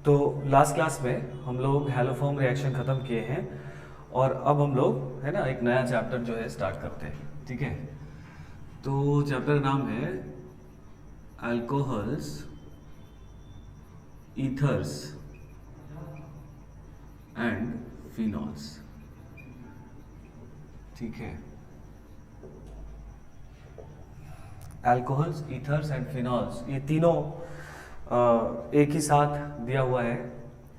तो last class में हम लोग हैलोफॉर्म रिएक्शन ख़त्म किए हैं और अब हम लोग है ना एक नया चैप्टर जो है स्टार्ट करते हैं। ठीक है, तो चैप्टर का नाम है अल्कोहल्स, ईथर्स एंड फिनॉल्स। ठीक है, अल्कोहल्स, ईथर्स एंड फिनॉल्स, ये तीनों एक ही साथ दिया हुआ है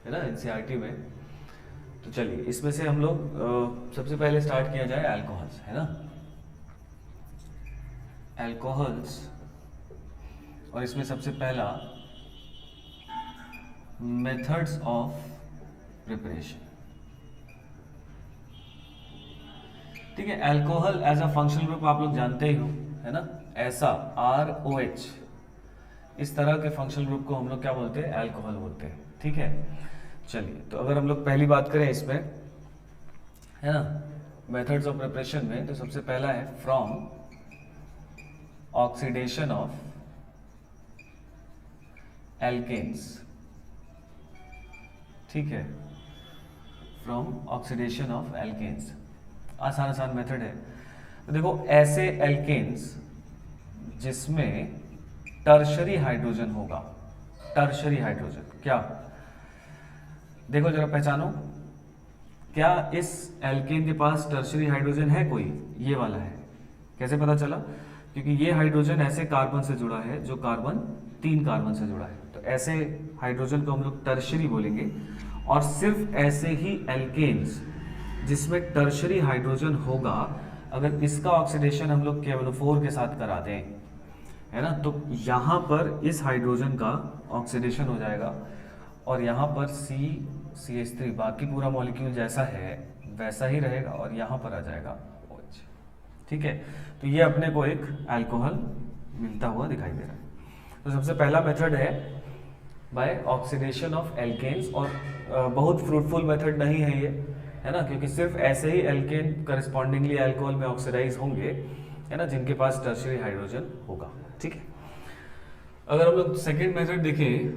ना एनसीईआरटी में। तो चलिए इसमें से हम लोग सबसे पहले स्टार्ट किया जाए अल्कोहल्स, है ना। अल्कोहल्स, और इसमें सबसे पहला मेथड्स ऑफ प्रिपरेशन। ठीक है, alcohol as a functional group आप लोग जानते ही हो, है ना। ऐसा ROH, इस तरह के फंक्शनल ग्रुप को हम लोग क्या बोलते हैं, अल्कोहल बोलते हैं। ठीक है, चलिए तो अगर हम लोग पहली बात करें इसमें, है ना, मेथड्स ऑफ प्रिपरेशन में, तो सबसे पहला है फ्रॉम ऑक्सीडेशन ऑफ एल्केन्स। ठीक है, फ्रॉम ऑक्सीडेशन ऑफ एल्केन्स, आसान आसान मेथड है। तो देखो ऐसे एल्केन्स जिसमें टर्शरी हाइड्रोजन होगा, टर्शरी हाइड्रोजन क्या, देखो जरा पहचानो, क्या इस एल्केन के पास टर्शरी हाइड्रोजन है कोई, ये वाला है। कैसे पता चला, क्योंकि ये हाइड्रोजन ऐसे कार्बन से जुड़ा है जो कार्बन 3 कार्बन से जुड़ा है, तो ऐसे हाइड्रोजन को हम लोग टर्शरी बोलेंगे। और सिर्फ ऐसे ही एल्केन्स जिसमें टर्शरी हाइड्रोजन होगा, अगर इसका ऑक्सीडेशन हम लोग KONO4 के साथ करा दें, है ना, तो यहाँ पर इस हाइड्रोजन का ऑक्सीडेशन हो जाएगा और यहाँ पर CH3, बाकी पूरा मॉलिक्यूल जैसा है वैसा ही रहेगा और यहाँ पर आ जाएगा OH। ठीक है, तो ये अपने को एक अल्कोहल मिलता हुआ दिखाई दे रहा है। तो सबसे पहला मेथड है बाय ऑक्सीडेशन ऑफ एल्केन्स, और बहुत फ्रूटफुल मेथड नहीं है ये, है ना, क्योंकि सिर्फ ऐसे ही एल्केन करस्पॉन्डिंगली अल्कोहल में ऑक्सीडाइज होंगे, है ना, जिनके पास टर्शियरी हाइड्रोजन होगा। ठीक है, अगर हम लोग सेकेंड मेथड देखें,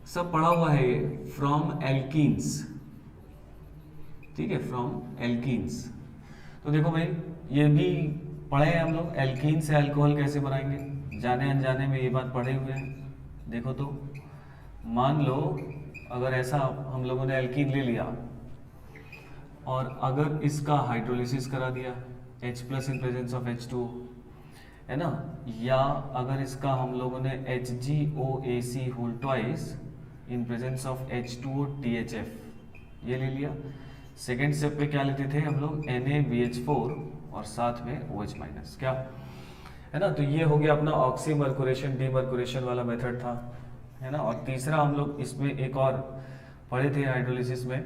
सब पढ़ा हुआ है ये, फ्रॉम एल्कीन्स। ठीक है, फ्रॉम एल्कीन्स, तो देखो भाई ये भी पढ़े हैं हम लोग, एल्कीन से अल्कोहल कैसे बनाएंगे, जाने अनजाने में ये बात पढ़े हुए हैं। देखो तो मान लो अगर ऐसा हम लोगों ने एल्कीन ले लिया और अगर इसका हाइड्रोलिसिस करा दिया H+ in presence of H2, है ना, या अगर इसका हम लोगों ने HgOAc whole twice in presence of H2O THF ये ले लिया। सेकेंड स्टेप पे क्या लेते थे हम लोग, NaBH4 और साथ में OH-, क्या है ना। तो ये हो गया अपना ऑक्सीमर्कुरेशन डीमर्कुरेशन वाला मेथड था, है ना। और तीसरा हम लोग इसमें एक और पढ़े थे हाइड्रोलिसिस में,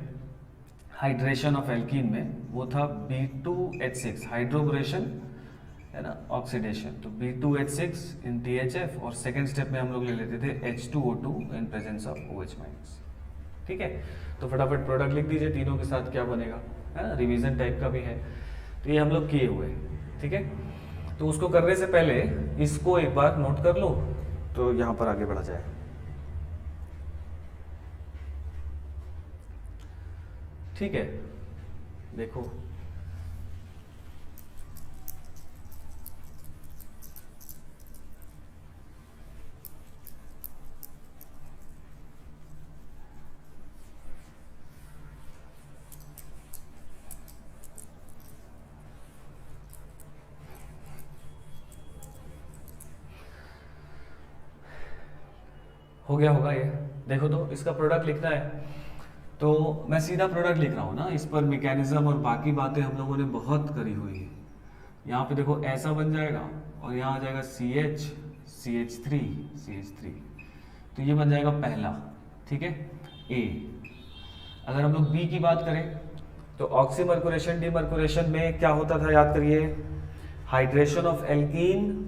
हाइड्रेशन ऑफ एल्कीन में, वो था B2H6 हाइड्रोबोरेशन, है ना, ऑक्सीडेशन। तो B2H6 इन THF, और सेकेंड स्टेप में हम लोग ले लेते थे H2O2 in presence of OH-। ठीक है, तो फटाफट प्रोडक्ट लिख दीजिए तीनों के साथ क्या बनेगा, है ना, रिवीजन टाइप का भी है। तो ये हम लोग किए हुए हैं। ठीक है, तो उसको करने से पहले इसको एक बार नोट कर लो, तो यहां पर आगे बढ़ा जाए। ठीक है, देखो हो गया होगा ये। देखो तो इसका प्रोडक्ट लिखना है, तो मैं सीधा प्रोडक्ट लिख रहा हूँ ना, इस पर मैकेनिज्म और बाकी बातें हम लोगों ने बहुत करी हुई है। यहाँ पे देखो ऐसा बन जाएगा और यहाँ आ जाएगा CH CH3, तो ये बन जाएगा पहला। ठीक है, A। अगर हम लोग B की बात करें तो ऑक्सीमर्कुरेशन डीमर्कुरेशन में क्या होता था, याद करिए, hydration of alkene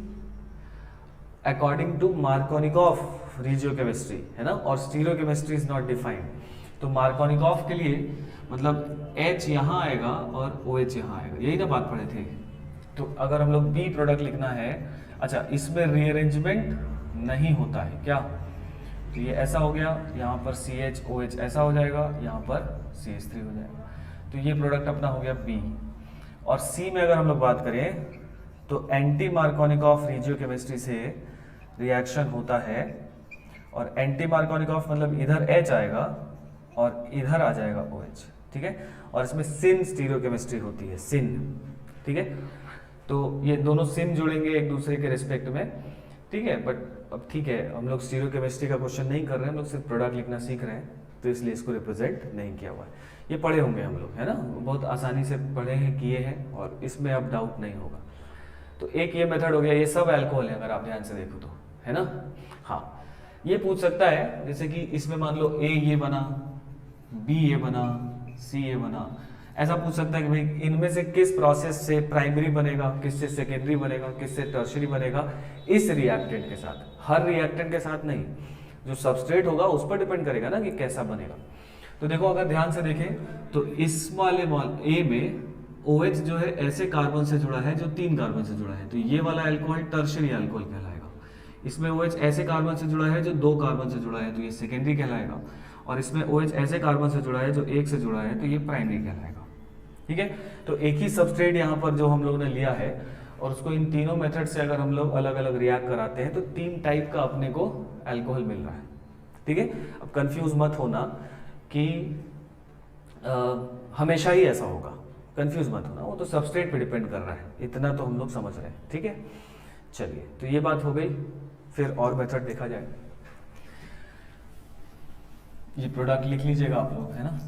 according to Markovnikov regiochemistry, है ना, और स्टीरियोकेमिस्ट्री इज नॉट डिफाइंड। तो मार्कोनिकॉफ के लिए मतलब H यहाँ आएगा और OH यहाँ आएगा, यही ना बात पढ़े थे। तो अगर हम लोग B प्रोडक्ट लिखना है, अच्छा इसमें रीअरेंजमेंट नहीं होता है क्या, तो ये ऐसा हो गया, यहाँ पर CHOH ऐसा हो जाएगा, यहाँ पर CH3 हो जाएगा। तो ये प्रोडक्ट अपना हो गया B। और C में अगर हम लोग बात करें तो एंटी मार्कोनिकॉफ रेजियोकेमिस्ट्री से रिएक्शन होता है, और एंटी मार्कोनिकॉफ मतलब इधर H आएगा और इधर आ जाएगा OH, ठीक है। और इसमें सिन स्टीरियोकेमिस्ट्री होती है, सिन, ठीक है। तो ये दोनों सिन जुड़ेंगे एक दूसरे के रिस्पेक्ट में, ठीक है। बट अब ठीक है, हम लोग स्टीरियोकेमिस्ट्री का क्वेश्चन नहीं कर रहे हैं, हम लोग सिर्फ प्रोडक्ट लिखना सीख रहे हैं, तो इसलिए इसको रिप्रेजेंट नहीं किया हुआ है। ये पढ़े होंगे हम लोग, है ना, बहुत आसानी से पढ़े हैं, किए हैं, और इसमें अब डाउट नहीं होगा। तो एक ये मेथड हो गया, ये सब अल्कोहल है अगर आप ध्यान से देखो तो, है ना। हाँ, ये पूछ सकता है जैसे कि इसमें मान लो A ये बना, B ये बना, C ये बना, ऐसा पूछ सकता है कि भाई इनमें से किस प्रोसेस से प्राइमरी बनेगा, किससे सेकेंडरी बनेगा, किससे टर्शियरी बनेगा इस रिएक्टेंट के साथ। हर रिएक्टेंट के साथ नहीं, जो सबस्ट्रेट होगा उस पर डिपेंड करेगा ना कि कैसा बनेगा। तो देखो अगर ध्यान से देखें तो इस वाले A में OH जो है ऐसे कार्बन से जुड़ा है जो 3 कार्बन से जुड़ा है, तो ये वाला अल्कोहल टर्शियरी अल्कोहल कहलाएगा। इसमें OH ऐसे कार्बन से जुड़ा है जो 2 कार्बन से जुड़ा है, तो ये सेकेंडरी कहलाएगा। और इसमें OH ऐसे कार्बन से जुड़ा है जो 1 से जुड़ा है, तो ये प्राइमरी कहलाएगा, ठीक है। तो एक ही सबस्ट्रेट यहाँ पर जो हम लोग ने लिया है, और उसको इन तीनों मेथड से अगर हम लोग अलग अलग रिएक्ट कराते हैं तो 3 टाइप का अपने को अल्कोहल मिल रहा है, ठीक है। अब कंफ्यूज मत होना कि हमेशा ही ऐसा होगा, कंफ्यूज मत होना, वो तो सबस्ट्रेट पे डिपेंड कर रहा है, इतना तो हम लोग समझ रहे हैं, ठीक है। चलिए, तो ये बात हो गई, फिर और मेथड देखा जाए। ये प्रोडक्ट लिख लीजिएगा आप लोग, है ना।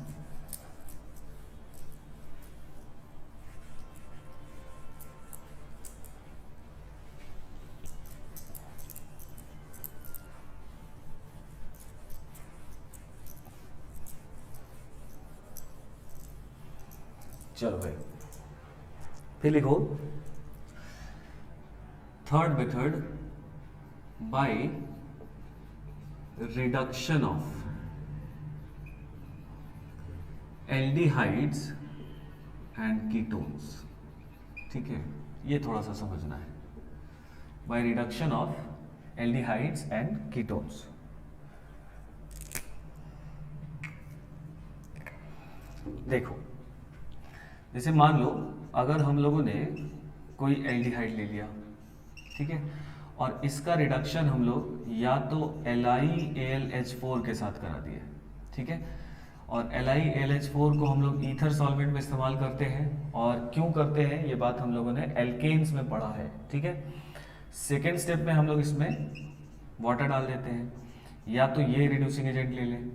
चलो भाई, फिर लिखो third method by reduction of aldehydes and ketones, ठीक है। ये थोड़ा सा समझना है, by reduction of aldehydes and ketones. देखो जैसे मान लो अगर हम लोगों ने कोई एल्डिहाइड ले लिया, ठीक है, और इसका रिडक्शन हम लोग या तो LiAlH4 के साथ करा दिए, ठीक है। और LiAlH4 को हम लोग ईथर सॉल्वेंट में इस्तेमाल करते हैं, और क्यों करते हैं ये बात हम लोगों ने एल्केन्स में पढ़ा है, ठीक है। सेकेंड स्टेप में हम लोग इसमें वाटर डाल देते हैं, या तो ये रिड्यूसिंग एजेंट ले लें,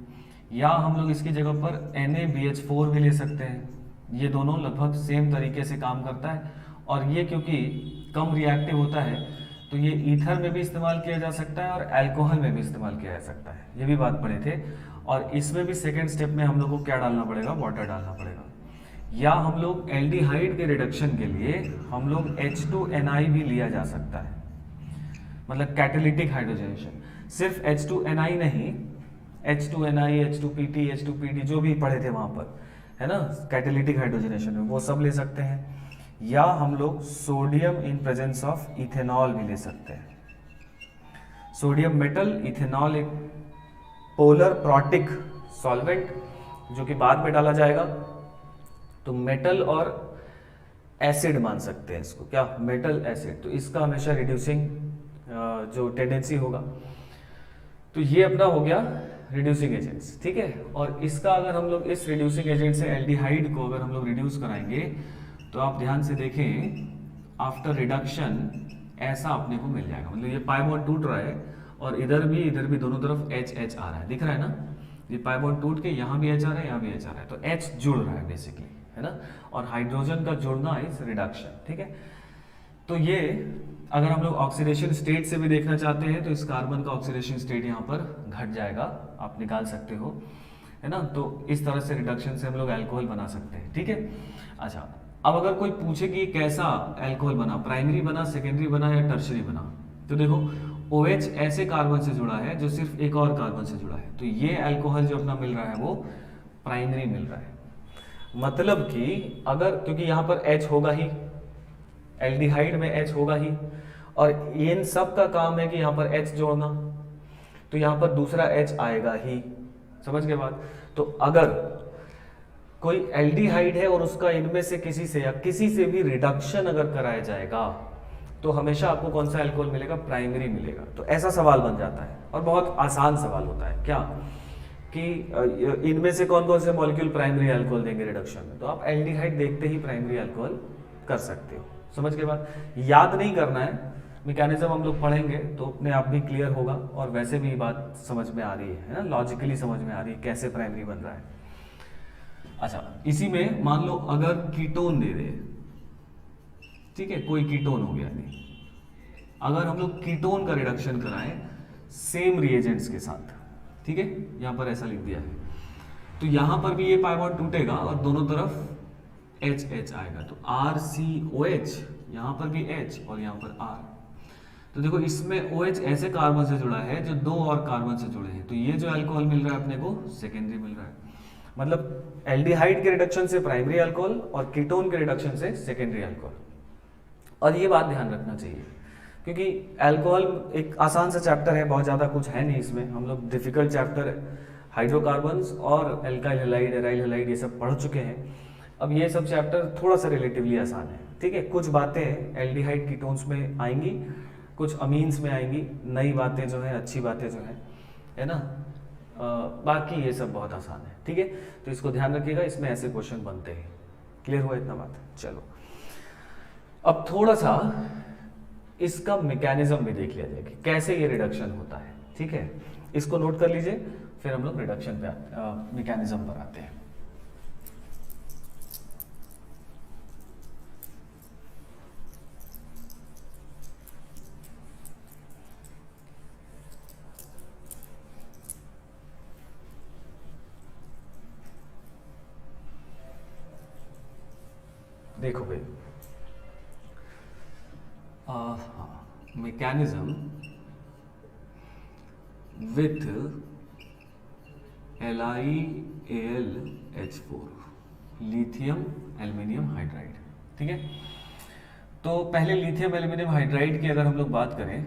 या हम लोग इसकी जगह पर NaBH4 भी ले सकते हैं। ये दोनों लगभग सेम तरीके से काम करता है, और ये क्योंकि कम रिएक्टिव होता है तो ये ईथर में भी इस्तेमाल किया जा सकता है और अल्कोहल में भी इस्तेमाल किया जा सकता है, ये भी बात पढ़े थे। और इसमें भी सेकेंड स्टेप में हम लोग को क्या डालना पड़ेगा, वाटर डालना पड़ेगा। या हम लोग एल्डिहाइड के रिडक्शन के लिए हम लोग H2NI भी लिया जा सकता है, मतलब कैटालिटिक हाइड्रोजनेशन। सिर्फ H2NI नहीं, H2NI, H2PT, H2PD जो भी पढ़े थे वहां पर, है ना, कैटालिटिक हाइड्रोजनेशन में, वो सब ले सकते हैं। या हम लोग sodium in presence of ethanol भी ले सकते हैं। सोडियम मेटल, इथेनॉल एक पोलर प्रोटिक सॉल्वेंट जो कि बाद में डाला जाएगा, तो मेटल और एसिड मान सकते हैं इसको, क्या, मेटल एसिड। तो इसका हमेशा रिड्यूसिंग जो टेंडेंसी होगा, तो ये अपना हो गया रिड्यूसिंग एजेंट्स, ठीक है। और इसका अगर हम लोग इस रिड्यूसिंग एजेंट से एल्डिहाइड को अगर हम लोग रिड्यूस कराएंगे तो आप ध्यान से देखें, आफ्टर रिडक्शन ऐसा अपने को मिल जाएगा, मतलब ये पाई बॉन्ड टूट रहा है और इधर भी दोनों तरफ H आ रहा है, दिख रहा है ना, ये पाई बॉन्ड टूट के यहाँ भी H आ रहा है, यहाँ भी H आ रहा है, तो H जुड़ रहा है बेसिकली, है ना। और हाइड्रोजन का जुड़ना इज रिडक्शन, ठीक है। तो ये अगर हम लोग ऑक्सीडेशन स्टेट से भी देखना चाहते हैं तो इस कार्बन का ऑक्सीडेशन स्टेट यहाँ पर घट जाएगा, आप निकाल सकते हो, है ना। तो इस तरह से रिडक्शन से हम लोग अल्कोहल बना सकते हैं, ठीक है। अच्छा, अब अगर कोई पूछे कि कैसा अल्कोहल बना, प्राइमरी बना, सेकेंडरी बना या टर्शरी बना, तो देखो OH ऐसे कार्बन से जुड़ा है जो सिर्फ एक और कार्बन से जुड़ा है, तो ये अल्कोहल जो अपना मिल रहा है वो प्राइमरी मिल रहा है। मतलब कि अगर, क्योंकि यहाँ पर H होगा ही, एल्डिहाइड में H होगा ही, और इन सब का काम है कि यहाँ पर H जोड़ना, तो यहाँ पर दूसरा H आएगा ही। समझ गए बात। तो अगर कोई एल्डिहाइड है और उसका इनमें से किसी से या किसी से भी रिडक्शन अगर कराया जाएगा तो हमेशा आपको कौन सा अल्कोहल मिलेगा, प्राइमरी मिलेगा। तो ऐसा सवाल बन जाता है और बहुत आसान सवाल होता है क्या कि इनमें से कौन कौन से मॉलिक्यूल प्राइमरी अल्कोहल देंगे रिडक्शन में। तो आप एल्डिहाइड देखते ही प्राइमरी अल्कोहल कर सकते हो। समझ के बाद याद नहीं करना है, मैकेनिज्म हम लोग पढ़ेंगे तो अपने आप भी क्लियर होगा। और वैसे भी बात समझ में आ रही है ना, लॉजिकली समझ में आ रही है कैसे प्राइमरी बन रहा है। अच्छा, इसी में मान लो अगर कीटोन दे दे, ठीक है, कोई कीटोन हो गया नहीं, अगर हम लोग कीटोन का रिडक्शन कराएं सेम रिएजेंट्स के साथ, ठीक है, यहां पर ऐसा लिख दिया है, तो यहां पर भी ये पाई बॉन्ड टूटेगा और दोनों तरफ H आएगा। तो RCOH, यहां पर भी H और यहां पर R। तो देखो इसमें OH ऐसे कार्बन से जुड़ा है जो दो और कार्बन से जुड़े हैं, तो ये जो अल्कोहल मिल रहा है अपने को सेकेंडरी मिल रहा है। मतलब एल्डिहाइड के रिडक्शन से प्राइमरी अल्कोहल और कीटोन के रिडक्शन से सेकेंडरी अल्कोहल। और ये बात ध्यान रखना चाहिए क्योंकि अल्कोहल एक आसान सा चैप्टर है, बहुत ज़्यादा कुछ है नहीं इसमें। हम लोग डिफिकल्ट चैप्टर हाइड्रोकार्बन्स और एल्काइल हैलाइड, एराइल हैलाइड ये सब पढ़ चुके हैं। अब ये सब चैप्टर थोड़ा सा रिलेटिवली आसान है, ठीक है। कुछ बातें एल्डिहाइड कीटोन्स में आएंगी, कुछ अमीन्स में आएंगी, नई बातें जो है, अच्छी बातें जो है ना। बाकी ये सब बहुत आसान है, ठीक है। तो इसको ध्यान रखिएगा, इसमें ऐसे क्वेश्चन बनते हैं। क्लियर हुआ इतना बात? चलो अब थोड़ा सा इसका मैकेनिज्म भी देख लिया जाए कि कैसे ये रिडक्शन होता है, ठीक है। इसको नोट कर लीजिए, फिर हम लोग रिडक्शन पे मैकेनिज्म पर आते हैं। देखो भाई, mechanism with LiAlH4 lithium aluminium hydride, ठीक है। तो पहले लिथियम एल्यूमिनियम हाइड्राइड की अगर हम लोग बात करें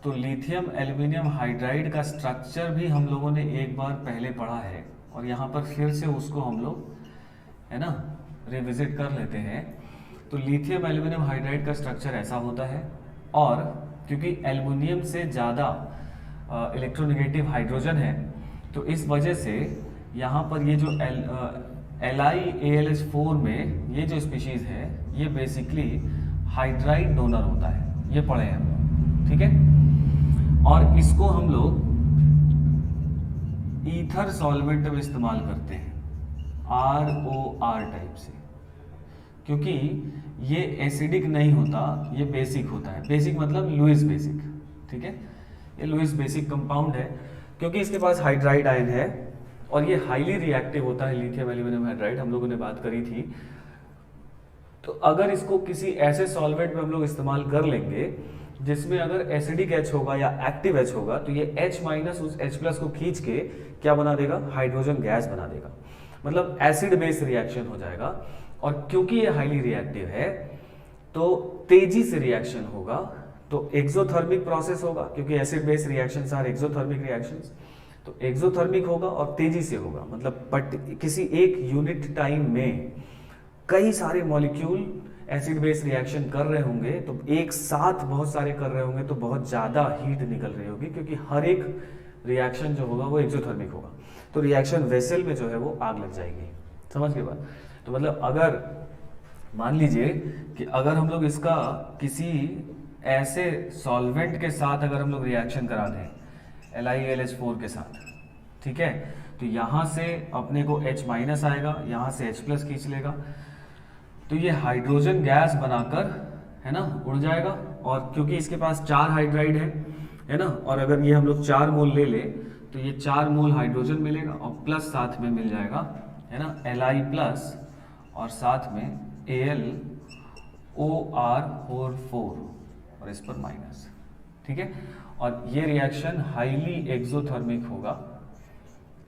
तो लिथियम एल्यूमिनियम हाइड्राइड का स्ट्रक्चर भी हम लोगों ने एक बार पहले पढ़ा है और यहाँ पर फिर से उसको हम लोग है ना रिविजिट कर लेते हैं। तो लिथियम एल्यूमिनियम हाइड्राइड का स्ट्रक्चर ऐसा होता है और क्योंकि एल्युमिनियम से ज़्यादा इलेक्ट्रोनेगेटिव हाइड्रोजन है तो इस वजह से यहाँ पर ये जो LiAlH4 में ये जो स्पीशीज है ये बेसिकली हाइड्राइड डोनर होता है, ये पढ़े हैं हम लोग, ठीक है। और इसको हम लोग ईथर सॉल्वेंट में इस्तेमाल करते हैं, ROR टाइप से, क्योंकि ये एसिडिक नहीं होता, ये बेसिक होता है। बेसिक मतलब लुईस बेसिक, ठीक है। ये लुईस बेसिक कंपाउंड है क्योंकि इसके पास हाइड्राइड आयन है और ये हाईली रिएक्टिव होता है। लिथियम एल्यूमिनियम हाइड्राइड हम लोगों ने बात करी थी। तो अगर इसको किसी ऐसे सॉल्वेंट में हम लोग इस्तेमाल कर लेंगे जिसमें अगर एसिडिक H होगा या एक्टिव H होगा तो ये H माइनस उस H+ को खींच के क्या बना देगा, हाइड्रोजन गैस बना देगा। मतलब एसिड बेस रिएक्शन हो जाएगा। और क्योंकि ये हाईली रिएक्टिव है तो तेजी से रिएक्शन होगा, तो एक्सोथर्मिक प्रोसेस होगा क्योंकि acid base reactions are exothermic reactions. तो एक्सोथर्मिक होगा और तेजी से होगा, मतलब बट किसी एक यूनिट टाइम में कई सारे मॉलिक्यूल एसिड बेस रिएक्शन कर रहे होंगे, तो एक साथ बहुत सारे कर रहे होंगे तो बहुत ज़्यादा हीट निकल रही होगी क्योंकि हर एक रिएक्शन जो होगा वो एक्सोथर्मिक होगा। तो रिएक्शन वेसल में जो है वो आग लग जाएगी। समझ के बाद? तो मतलब अगर मान लीजिए कि अगर हम लोग इसका किसी ऐसे सॉल्वेंट के साथ अगर हम लोग रिएक्शन करा दें LiAlH4 के साथ, ठीक है, तो यहाँ से अपने को H माइनस आएगा, यहाँ से H+ खींच लेगा, तो ये हाइड्रोजन गैस बनाकर है ना उड़ जाएगा। और क्योंकि इसके पास 4 हाइड्राइड है ना, और अगर ये हम लोग 4 मोल ले ले तो ये 4 मोल हाइड्रोजन मिलेगा और प्लस साथ में मिल जाएगा है ना Li+ और साथ में AlOR4 और इस पर माइनस, ठीक है। और ये रिएक्शन हाईली एक्सोथर्मिक होगा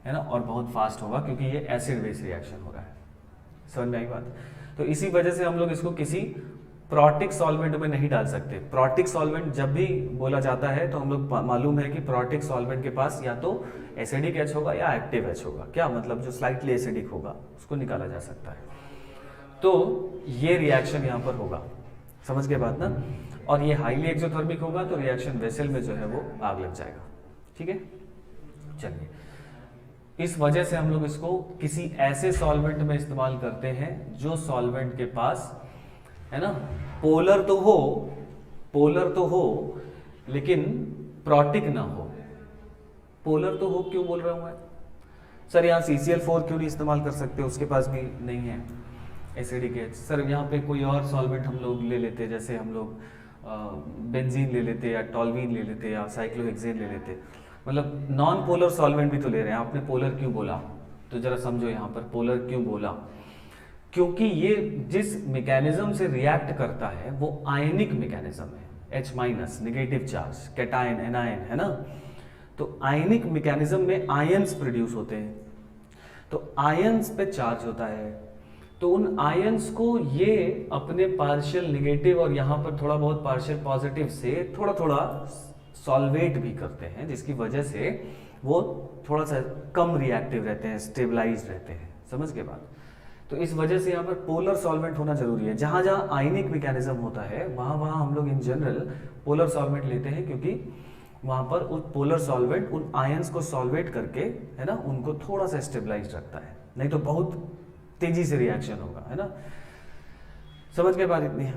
है ना और बहुत फास्ट होगा क्योंकि ये एसिड बेस रिएक्शन हो रहा है। समझ में आई बात? तो इसी वजह से हम लोग इसको किसी प्रोटिक सॉल्वेंट में नहीं डाल सकते। प्रोटिक सॉल्वेंट जब भी बोला जाता है तो हम लोग मालूम है कि प्रोटिक सॉल्वेंट के पास या तो एसिडिक एच होगा या एक्टिव एच होगा। क्या मतलब, जो स्लाइटली एसिडिक होगा उसको निकाला जा सकता है। तो ये रिएक्शन यहाँ पर होगा, समझ के बात ना। और ये हाईली एक्सोथर्मिक होगा तो रिएक्शन वेसल में जो है वो आग लग जाएगा। ठीक है, चलिए, इस वजह से हम लोग इसको किसी ऐसे सॉल्वेंट में इस्तेमाल करते हैं जो सॉल्वेंट के पास, है ना, पोलर तो हो लेकिन प्रोटिक ना हो। पोलर तो हो क्यों बोल रहा हूं मैं सर, यहाँ CCl4 क्यों नहीं इस्तेमाल कर सकते, उसके पास भी नहीं है एसिडिक एच। सर यहाँ पे कोई और सॉल्वेंट हम लोग ले लेते, जैसे हम लोग बेंजीन ले लेते या टॉल्वीन ले लेते या साइक्लोहेक्सेन ले लेते। मतलब नॉन पोलर सॉल्वेंट भी तो ले रहे हैं। आपने पोलर क्यों बोला, तो जरा समझो यहाँ पर पोलर क्यों बोला, क्योंकि ये जिस मैकेनिज्म से रिएक्ट करता है वो आयनिक मैकेनिज्म है। H minus negative charge, cation anion, है ना। तो आयनिक मैकेनिज्म में आयंस प्रोड्यूस होते हैं, तो आयंस पे चार्ज होता है, तो उन आयंस को ये अपने पार्शियल नेगेटिव और यहाँ पर थोड़ा बहुत पार्शियल पॉजिटिव से थोड़ा थोड़ा सॉल्वेट भी करते हैं, जिसकी वजह से वो थोड़ा सा कम रिएक्टिव रहते हैं, स्टेबलाइज रहते हैं। समझ के बाद, तो इस वजह से यहाँ पर पोलर सॉल्वेंट होना जरूरी है। जहाँ जहाँ आयनिक मैकेनिज्म होता है वहाँ वहाँ हम लोग इन जनरल पोलर सॉल्वेंट लेते हैं, क्योंकि वहाँ पर उन पोलर सॉल्वेंट उन आयंस को सॉल्वेट करके, है ना, उनको थोड़ा सा स्टेबलाइज रखता है, नहीं तो बहुत तेजी से रिएक्शन होगा, है ना। समझ के बाद इतनी है,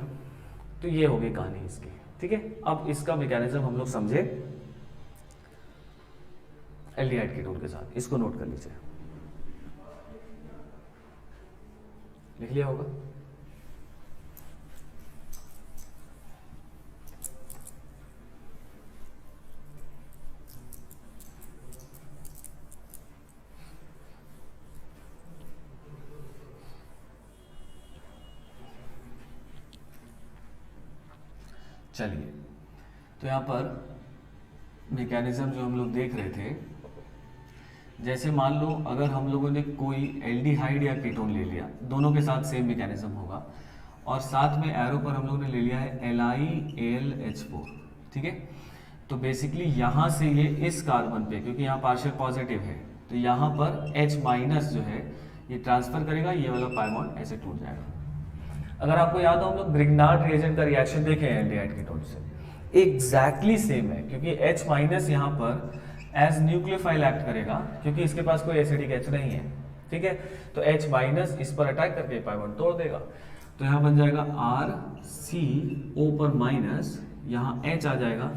तो ये होगी कहानी इसकी। ठीक है, अब इसका मैकेनिज्म हम लोग समझे एल्डिहाइड कीटोन के साथ। इसको नोट कर लीजिए, लिख लिया होगा। चलिए, तो यहाँ पर मैकेनिज्म जो हम लोग देख रहे थे, जैसे मान लो अगर हम लोगों ने कोई एल्डिहाइड या कीटोन ले लिया, दोनों के साथ सेम मैकेनिज्म होगा, और साथ में एरो पर हम लोगों ने ले लिया है LiAlH4। ठीक है, तो बेसिकली यहाँ से ये इस कार्बन पे, क्योंकि यहाँ पार्शियल पॉजिटिव है, तो यहाँ पर H माइनस जो है ये ट्रांसफर करेगा, ये वाला पाई बॉन्ड ऐसे टूट जाएगा। अगर आपको याद हो, हम लोग ग्रिग्नार्ड रिएजेंट का रिएक्शन देखे हैं एल्डिहाइड कीटोन से, एग्जैक्टली सेम है, क्योंकि H माइनस यहाँ पर एज न्यूक्लियोफाइल एक्ट करेगा, क्योंकि इसके पास कोई एसिडिक H नहीं है। ठीक है, तो H माइनस इस पर अटैक करके पाई बॉन्ड तोड़ देगा, तो यहाँ बन जाएगा RCO पर माइनस, यहाँ H आ जाएगा,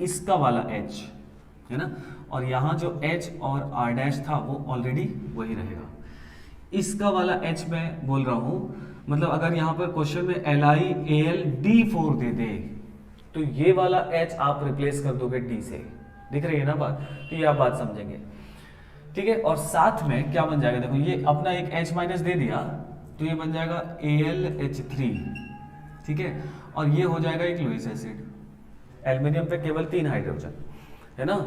इसका वाला H, है ना, और यहाँ जो H और R डैश था वो ऑलरेडी वही रहेगा। इसका वाला H मैं बोल रहा हूँ, मतलब अगर यहाँ पर क्वेश्चन में LiAlD4 दे दे, तो ये वाला H आप रिप्लेस कर दोगे D से। दिख रही है ना बात, तो ये आप बात समझेंगे। ठीक है, और साथ में क्या बन जाएगा, देखो ये अपना एक H माइनस दे दिया, तो ये बन जाएगा AlH3। ठीक है, और ये हो जाएगा एक लुईस एसिड। एल्युमिनियम पे केवल 3 हाइड्रोजन, है ना,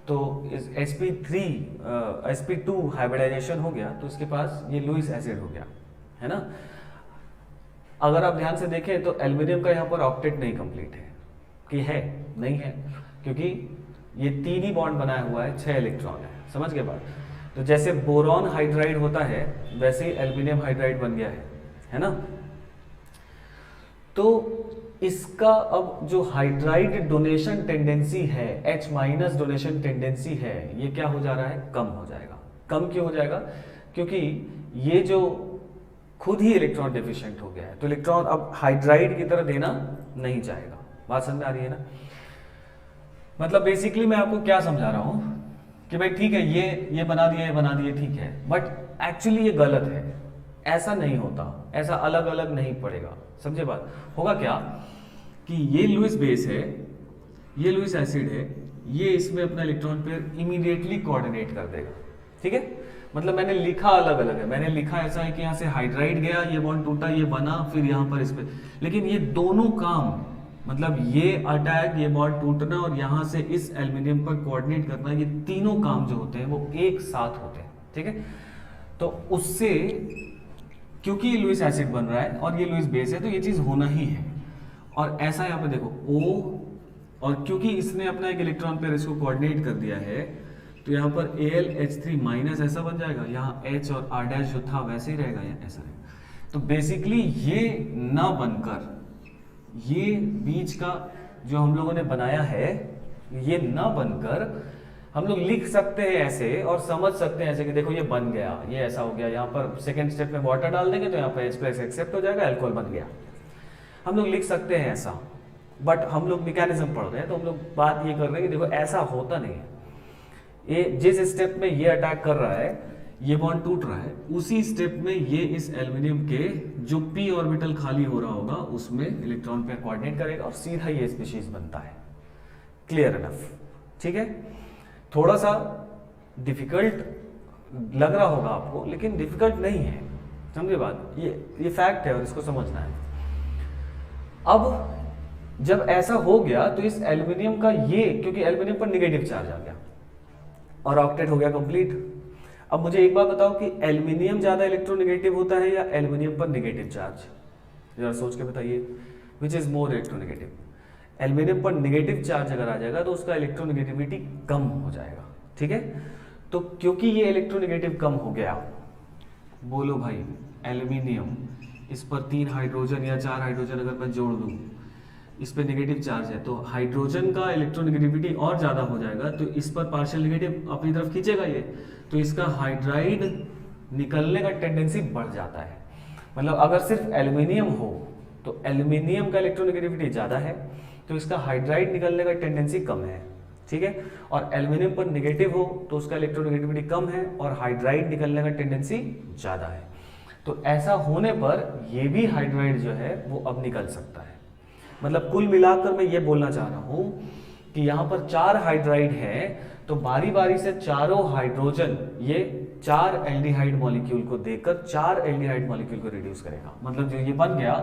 तो इस sp2 हाइब्रिडाइजेशन हो गया, तो इसके पास ये लुईस एसिड हो गया, है ना। अगर आप ध्यान से देखें तो एल्युमिनियम का यहाँ पर ऑक्टेट नहीं कंप्लीट है, कि है नहीं है, क्योंकि ये 3 ही बॉन्ड बनाया हुआ है, 6 इलेक्ट्रॉन है। समझ के बाद, तो जैसे बोरॉन हाइड्राइड होता है वैसे ही एल्युमिनियम हाइड्राइड बन गया है ना। तो इसका अब जो हाइड्राइड डोनेशन टेंडेंसी है, H माइनस डोनेशन टेंडेंसी है, ये क्या हो जा रहा है, कम हो जाएगा। कम क्यों हो जाएगा, क्योंकि ये जो खुद ही इलेक्ट्रॉन डेफिशिएंट हो गया है, तो इलेक्ट्रॉन अब हाइड्राइड की तरह देना नहीं चाहेगा। बात समझ में आ रही है ना। मतलब बेसिकली मैं आपको क्या समझा रहा हूं कि भाई ठीक है, ये बना दिए ठीक है, बट एक्चुअली ये गलत है, ऐसा नहीं होता, ऐसा अलग अलग नहीं पड़ेगा। समझे बात, होगा क्या कि ये लुईस बेस है, ये लुईस एसिड है, ये इसमें अपना इलेक्ट्रॉन पेयर इमीडिएटली कोऑर्डिनेट कर देगा। ठीक है, मतलब मैंने लिखा अलग अलग है, मैंने लिखा ऐसा है कि यहाँ से हाइड्राइड गया, ये बॉन्ड टूटा, ये बना, फिर यहाँ पर इस पे, लेकिन ये दोनों काम, मतलब ये अटैक, ये बॉन्ड टूटना और यहाँ से इस एल्युमिनियम पर कोऑर्डिनेट करना, ये तीनों काम जो होते हैं वो एक साथ होते हैं। ठीक है, तो उससे क्योंकि ये लुईस एसिड बन रहा है और ये लुईस बेस है, तो ये चीज होना ही है। और ऐसा यहाँ पे देखो O, और क्योंकि इसने अपना एक इलेक्ट्रॉन पेयर इसको कोऑर्डिनेट कर दिया है तो यहाँ पर AlH3 माइनस ऐसा बन जाएगा, यहाँ H और R डैश जो था वैसे ही रहेगा, या ऐसा रहेगा। तो बेसिकली ये ना बनकर, ये बीच का जो हम लोगों ने बनाया है ये ना बनकर हम लोग लिख सकते हैं ऐसे और समझ सकते हैं ऐसे कि देखो ये बन गया, ये ऐसा हो गया। यहाँ पर सेकेंड स्टेप में वाटर डाल देंगे तो यहाँ पर H प्लस एक्सेप्ट हो जाएगा, अल्कोहल बन गया। हम लोग लिख सकते हैं ऐसा, बट हम लोग मैकेनिज्म पढ़ रहे हैं तो हम लोग बात ये कर रहे हैं कि देखो ऐसा होता नहीं है। ये जिस स्टेप में ये अटैक कर रहा है, ये बॉन्ड टूट रहा है, उसी स्टेप में ये इस एल्यूमिनियम के जो p ऑर्बिटल खाली हो रहा होगा उसमें इलेक्ट्रॉन पेयर कोऑर्डिनेट करेगा और सीधा ये स्पीशीज बनता है। क्लियर इनफ, ठीक है। थोड़ा सा डिफिकल्ट लग रहा होगा आपको, लेकिन डिफिकल्ट नहीं है, समझे बात। ये फैक्ट है और इसको समझना है। अब जब ऐसा हो गया तो इस एल्यूमिनियम का ये, क्योंकि एल्यूमिनियम पर नेगेटिव चार्ज आ गया और ऑक्टेट हो गया कंप्लीट। अब मुझे एक बात बताओ कि एल्यूमिनियम ज्यादा इलेक्ट्रोनेगेटिव होता है या एल्यूमिनियम पर नेगेटिव चार्ज? जरा सोच के बताइए, which is more electronegative? Aluminium पर नेगेटिव चार्ज अगर आ जाएगा तो उसका इलेक्ट्रोनेगेटिविटी कम हो जाएगा, ठीक है। तो क्योंकि ये इलेक्ट्रोनेगेटिव कम हो गया, बोलो भाई एल्यूमिनियम, इस पर 3 हाइड्रोजन या 4 हाइड्रोजन अगर मैं जोड़ दूं, इस पे नेगेटिव चार्ज है तो हाइड्रोजन का इलेक्ट्रोनेगेटिविटी और ज्यादा हो जाएगा, तो इस पर पार्शियल नेगेटिव अपनी तरफ खींचेगा ये, तो इसका हाइड्राइड निकलने का टेंडेंसी बढ़ जाता है। मतलब अगर सिर्फ एल्यूमिनियम हो तो एल्यूमिनियम का इलेक्ट्रोनेगेटिविटी ज्यादा है तो इसका हाइड्राइड निकलने का टेंडेंसी कम है, ठीक है। और एल्यूमिनियम पर नेगेटिव हो तो उसका इलेक्ट्रोनेगेटिविटी कम है और हाइड्राइड निकलने का टेंडेंसी ज्यादा है। तो ऐसा होने पर ये भी हाइड्राइड जो है वो अब निकल सकता है। मतलब कुल मिलाकर मैं ये बोलना चाह रहा हूं कि यहाँ पर 4 हाइड्राइड है तो बारी बारी से चारों हाइड्रोजन ये 4 एल्डिहाइड मॉलिक्यूल को देकर 4 एल्डिहाइड मॉलिक्यूल को रिड्यूस करेगा। मतलब जो ये बन गया,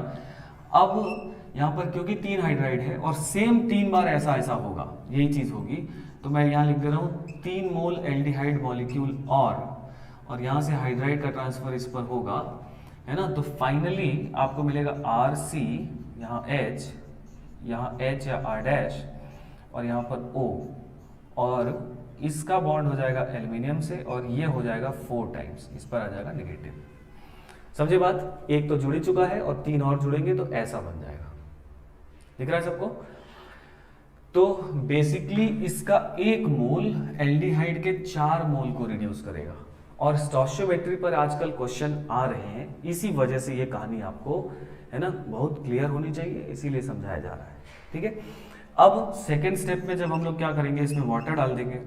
अब यहाँ पर क्योंकि 3 हाइड्राइड है और सेम 3 बार ऐसा ऐसा होगा, यही चीज होगी, तो मैं यहाँ लिख दे रहा हूँ 3 मोल एल्डिहाइड मॉलिक्यूल और यहाँ से हाइड्राइड का ट्रांसफर इस पर होगा, है ना। तो फाइनली आपको मिलेगा RC, यहाँ H, यहाँ H या R डैश और यहाँ पर O, और इसका बॉन्ड हो जाएगा एल्यूमिनियम से और ये हो जाएगा 4 टाइम्स, इस पर आ जाएगा नेगेटिव। समझे बात? एक तो जुड़ ही चुका है और 3 और जुड़ेंगे तो ऐसा बन जाएगा। दिख रहा है सबको? तो बेसिकली इसका 1 मोल एल्डिहाइड के 4 मोल को रिड्यूस करेगा। और स्टोइचियोमेट्री पर आजकल क्वेश्चन आ रहे हैं, इसी वजह से ये कहानी आपको, है ना, बहुत क्लियर होनी चाहिए, इसीलिए समझाया जा रहा है, ठीक है। अब सेकेंड स्टेप में जब हम लोग क्या करेंगे, इसमें वाटर डाल देंगे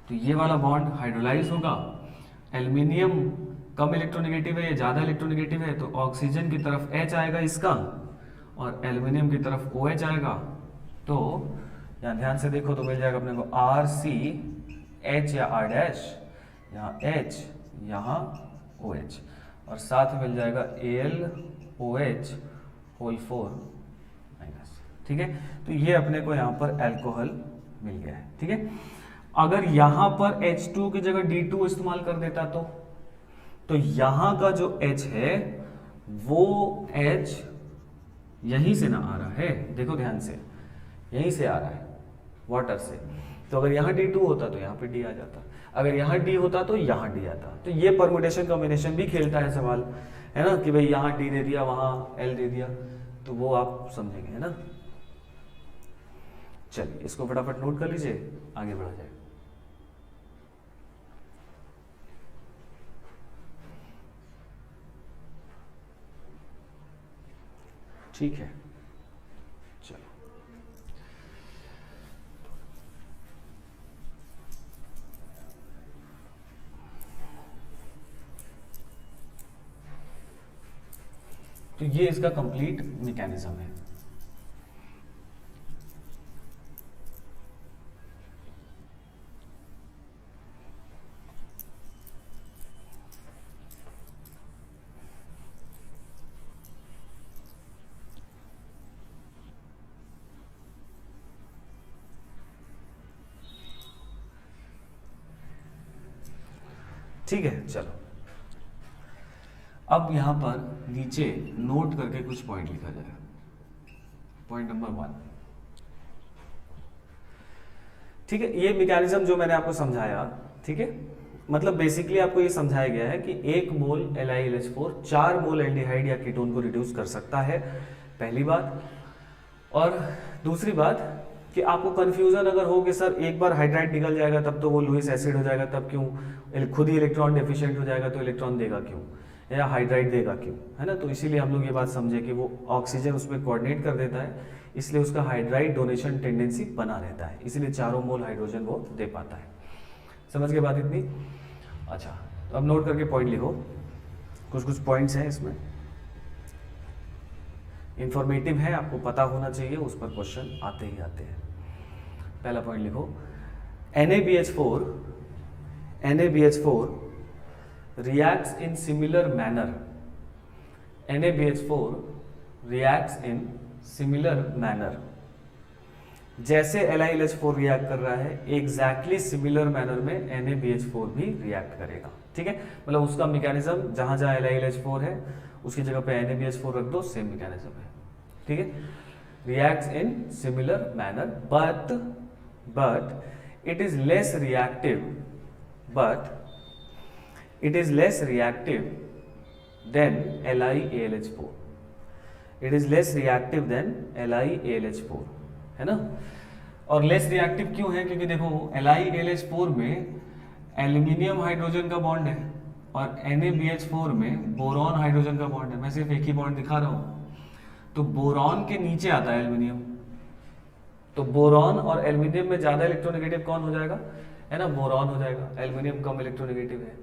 तो ये वाला बॉन्ड हाइड्रोलाइज होगा। एल्यूमिनियम कम इलेक्ट्रोनेगेटिव है, ये ज्यादा इलेक्ट्रोनेगेटिव है, तो ऑक्सीजन की तरफ H आएगा इसका और एल्यूमिनियम की तरफ OH आएगा। तो यहाँ ध्यान से देखो तो मिल जाएगा अपने को RCH या R डैश, यहाँ H, यहाँ OH, और साथ में मिल जाएगा AlOH होल 4 माइनस, ठीक है। तो ये अपने को यहाँ पर अल्कोहल मिल गया है, ठीक है। अगर यहाँ पर H2 की जगह D2 इस्तेमाल कर देता तो यहाँ का जो H है वो H यहीं से ना आ रहा है, देखो ध्यान से, यहीं से आ रहा है वाटर से। तो अगर यहाँ D2 होता तो यहाँ पे D आ जाता, अगर यहाँ D होता तो यहाँ D आता। तो ये परमुटेशन कॉम्बिनेशन भी खेलता है सवाल, है ना, कि भाई यहाँ D दे दिया, वहाँ L दे दिया, तो वो आप समझेंगे, है ना। चलिए इसको फटाफट नोट कर लीजिए, आगे बढ़ा जाए। ठीक है, चलो तो ये इसका कंप्लीट मैकेनिज्म है। ठीक है, चलो अब यहां पर नीचे नोट करके कुछ पॉइंट लिखा जाएगा। Point number 1। ठीक है, ये मैकेनिज्म जो मैंने आपको समझाया, ठीक है, मतलब बेसिकली आपको ये समझाया गया है कि 1 मोल LiLH4 4 मोल एल्डिहाइड या कीटोन को रिड्यूस कर सकता है, पहली बात। और दूसरी बात कि आपको कंफ्यूजन अगर हो कि सर एक बार हाइड्राइड निकल जाएगा तब तो वो लुईस एसिड हो जाएगा, तब क्यों खुद ही इलेक्ट्रॉन डेफिशिएंट हो जाएगा तो इलेक्ट्रॉन देगा क्यों, या हाइड्राइड देगा क्यों, है ना। तो इसीलिए हम लोग ये बात समझे कि वो ऑक्सीजन उसमें कोऑर्डिनेट कर देता है, इसलिए उसका हाइड्राइड डोनेशन टेंडेंसी बना रहता है, इसलिए 4 मोल हाइड्रोजन वो दे पाता है। समझ के बात इतनी? अच्छा, तो अब नोट करके पॉइंट लिखो, कुछ कुछ पॉइंट्स हैं इसमें, इंफॉर्मेटिव है, आपको पता होना चाहिए, उस पर क्वेश्चन आते ही आते हैं। पहला पॉइंट लिखो, NaBH4 reacts in similar manner, NaBH4 reacts in similar manner, जैसे LiLH4 रिएक्ट कर रहा है एग्जैक्टली सिमिलर मैनर में NaBH4 भी रिएक्ट करेगा। ठीक है, मतलब उसका मैकेनिज्म जहां जहां LiLH4 है उसकी जगह पे NaBH4 रख दो, सेम मैकेनिज्म है। ठीक है, reacts in similar manner but it is less reactive than LiAlH4, it is less reactive than LiAlH4, है ना। और लेस रिएक्टिव क्यों है? क्योंकि देखो LiAlH4 में एल्यूमिनियम हाइड्रोजन का बॉन्ड है और NaBH4 में बोरॉन हाइड्रोजन का बॉन्ड है। मैं सिर्फ एक ही बॉन्ड दिखा रहा हूं, तो बोरॉन के नीचे आता है एल्यूमिनियम, तो बोरॉन और एल्यूमिनियम में ज्यादा इलेक्ट्रोनेगेटिव कौन हो जाएगा? है ना, बोरॉन हो जाएगा। एल्यूमिनियम कम इलेक्ट्रोनेगेटिव है,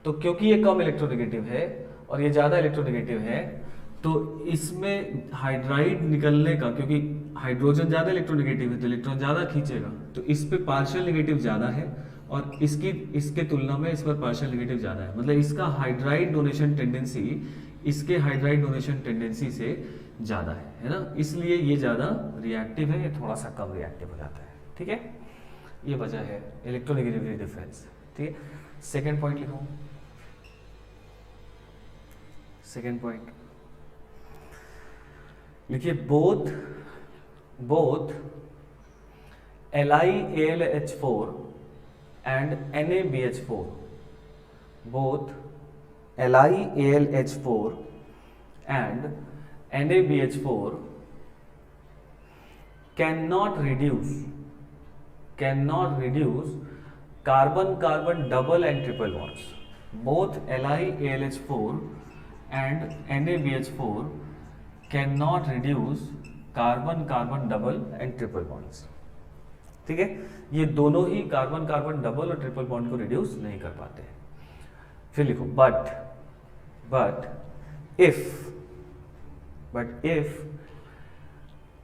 तो क्योंकि ये कम इलेक्ट्रोनेगेटिव है और ये ज्यादा इलेक्ट्रोनेगेटिव है, तो इसमें हाइड्राइड निकलने का, क्योंकि हाइड्रोजन ज्यादा इलेक्ट्रोनेगेटिव है तो इलेक्ट्रॉन ज्यादा खींचेगा, तो इस पे पार्शियल नेगेटिव ज्यादा है और इसके तुलना में इस पर पार्शियल नेगेटिव ज्यादा है, मतलब इसका हाइड्राइड डोनेशन टेंडेंसी इसके हाइड्राइड डोनेशन टेंडेंसी से ज्यादा है ना, इसलिए ये ज्यादा रिएक्टिव है, ये थोड़ा सा कम रिएक्टिव हो जाता है। ठीक है, ये वजह है इलेक्ट्रोनेगेटिविटी डिफरेंस। ठीक है, सेकेंड पॉइंट लिखो, सेकेंड पॉइंट लिखिए, both LiAlH4 and NaBH4, both LiAlH4 and NaBH4 cannot reduce carbon-carbon double and triple bonds. Both LiAlH4 and NaBH4 cannot reduce carbon carbon double and triple bonds. ठीक है, ये दोनों ही carbon carbon double और triple bond को reduce नहीं कर पाते हैं। फिर लिखो, बट इफ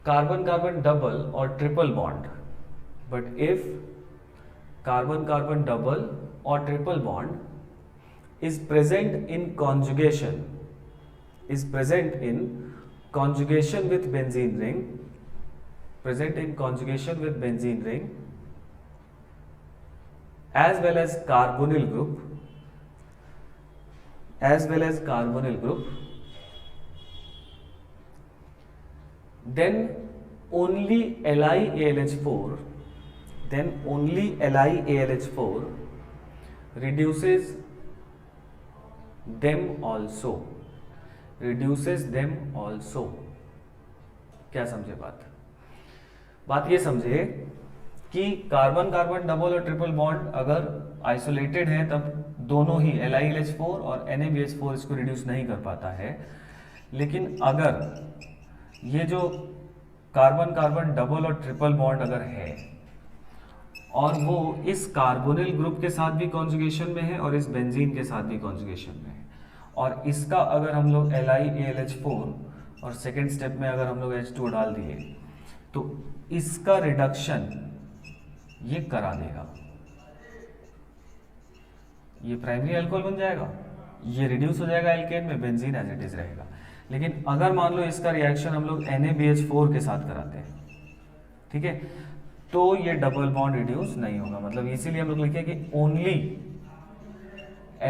कार्बन-कार्बन डबल और triple bond, but if carbon carbon double और triple bond is present in conjugation with benzene ring, as well as carbonyl group, then only LiAlH4 reduces them also। क्या समझे बात ये समझे कि कार्बन कार्बन डबल और triple bond अगर isolated है तब दोनों ही LiLH4 और NaBH4 इसको रिड्यूस नहीं कर पाता है, लेकिन अगर ये जो कार्बन कार्बन डबल और ट्रिपल बॉन्ड अगर है और वो इस कार्बोनिल ग्रुप के साथ भी कॉन्जुगेशन में है और इस बेंजीन के साथ भी कॉन्जुगेशन में है, और इसका अगर हम लोग LiAlH4 और सेकेंड स्टेप में अगर हम लोग H2 डाल दिए तो इसका रिडक्शन ये करा देगा, ये प्राइमरी अल्कोहल बन जाएगा, ये रिड्यूस हो जाएगा एल्केन में, बेंजीन एज इट इज रहेगा। लेकिन अगर मान लो इसका रिएक्शन हम लोग NaBH4 के साथ कराते हैं, ठीक है, तो ये डबल बॉन्ड रिड्यूस नहीं होगा। मतलब इसीलिए हम लोग लिखे कि ओनली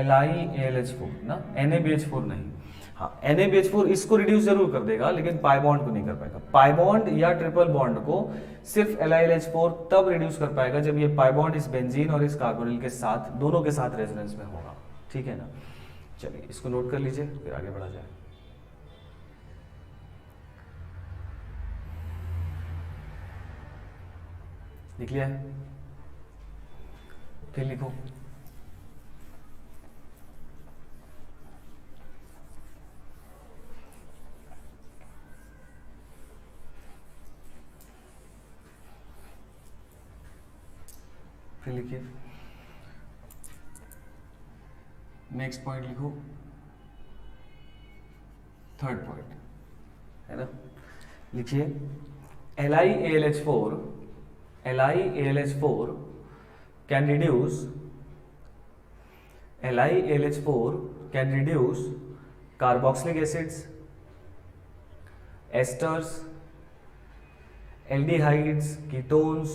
LiAlH4 ना, NaBH4 नहीं। हाँ, NaBH4 इसको रिड्यूस जरूर कर देगा लेकिन पाई बॉन्ड को नहीं कर पाएगा। पाई बॉन्ड या ट्रिपल बॉन्ड को सिर्फ LiLH4 तब रिड्यूस कर पाएगा जब ये पाई बॉन्ड इस बेंजीन और इस कार्बोनिल के साथ, दोनों के साथ रेजोनेंस में होगा। ठीक है ना, चलिए इसको नोट कर लीजिए फिर आगे बढ़ा जाए। लिख लिया है, फिर लिखो। फिर लिखिए, नेक्स्ट पॉइंट लिखो, थर्ड पॉइंट है ना, लिखिए LiAlH4 can reduce carboxylic acids, esters, aldehydes, ketones,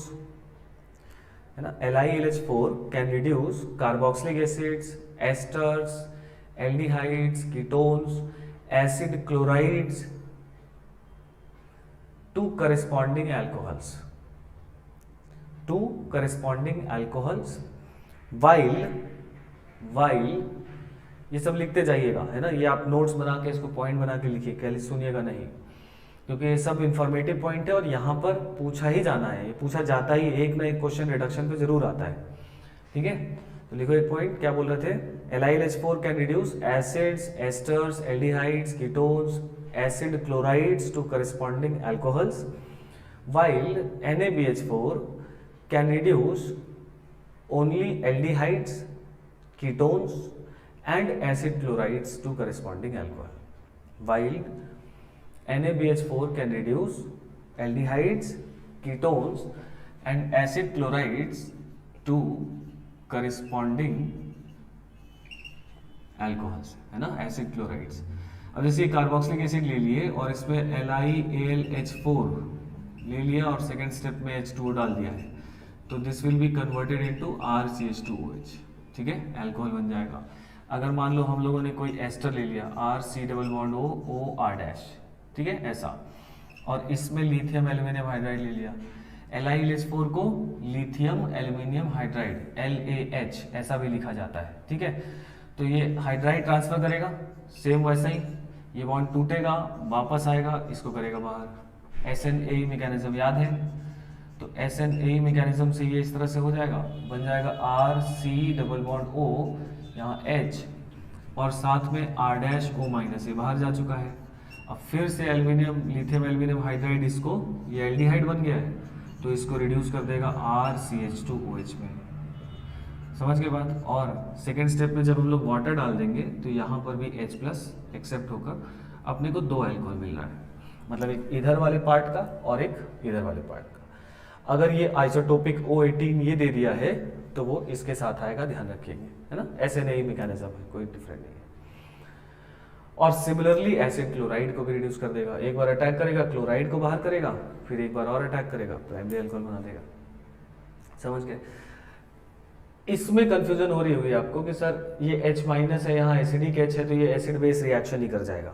है ना। LiLH4 can reduce carboxylic acids, esters, aldehydes, ketones, acid chlorides to corresponding alcohols, while ये सब लिखते जाइएगा, है ना। ये आप नोट्स बना के इसको पॉइंट बना के लिखिए, कैसे सुनिएगा नहीं, क्योंकि ये सब इंफॉर्मेटिव पॉइंट है और यहाँ पर पूछा ही जाना है, ये पूछा जाता ही, एक ना एक क्वेश्चन रिडक्शन पे जरूर आता है। ठीक है, तो लिखो एक पॉइंट, क्या बोल रहे थे, LiLH4 can reduce acids, esters, aldehydes, ketones, acid chlorides to corresponding alcohols, while NaBH4 can reduce only aldehydes, ketones and acid chlorides to corresponding alcohol. While NaBH4 can reduce aldehydes, ketones and acid chlorides to corresponding alcohols, है ना, acid chlorides। अब जैसे carboxylic acid ले लिए और इसमें LiAlH4 ले लिया और सेकेंड स्टेप में H2O डाल दिया है, तो this will be converted into RCH2OH। ठीक है, अल्कोहल बन जाएगा। अगर मान लो हम लोगों ने कोई एस्टर ले लिया, RC+OOR', ठीक है, ऐसा, और इसमें लिथियम एल्यूमिनियम हाइड्राइड ले लिया, LiLH4 को लिथियम एल्यूमिनियम हाइड्राइड LaH ऐसा भी लिखा जाता है। ठीक है, तो ये हाइड्राइड ट्रांसफर करेगा, सेम वैसा ही, ये बॉन्ड टूटेगा, वापस आएगा, इसको करेगा बाहर। SNAE मैकेनिज्म याद है, तो SNAE मैकेनिज्म से ये इस तरह से हो जाएगा, बन जाएगा RC+O, यहाँ H और साथ में R', O- ये बाहर जा चुका है। अब फिर से एल्यूमिनियम, लिथियम एल्यूमिनियम हाइड्राइड, इसको, ये एल्डिहाइड बन गया है, तो इसको रिड्यूस कर देगा RCH2OH में। समझ के बात। और सेकेंड स्टेप में जब हम लोग वाटर डाल देंगे तो यहाँ पर भी H+ एक्सेप्ट होकर अपने को 2 अल्कोहल मिल रहा है, मतलब एक इधर वाले पार्ट का और एक इधर वाले पार्ट का। अगर ये आइसोटोपिक O18 ये दे दिया है तो वो इसके साथ आएगा, ध्यान रखिएगा, है ना। SNAE मैकेनिज्म है, कोई डिफरेंट नहीं है। और सिमिलरली एसिड क्लोराइड को भी रिड्यूस कर देगा, एक बार अटैक करेगा, क्लोराइड को बाहर करेगा, फिर एक बार और अटैक करेगा, प्राइमरी अल्कोहल बना देगा। समझ गए। इसमें कंफ्यूजन हो रही होगी आपको कि सर ये H- है, यहाँ एसिडिक H है, तो ये एसिड बेस रिएक्शन ही कर जाएगा।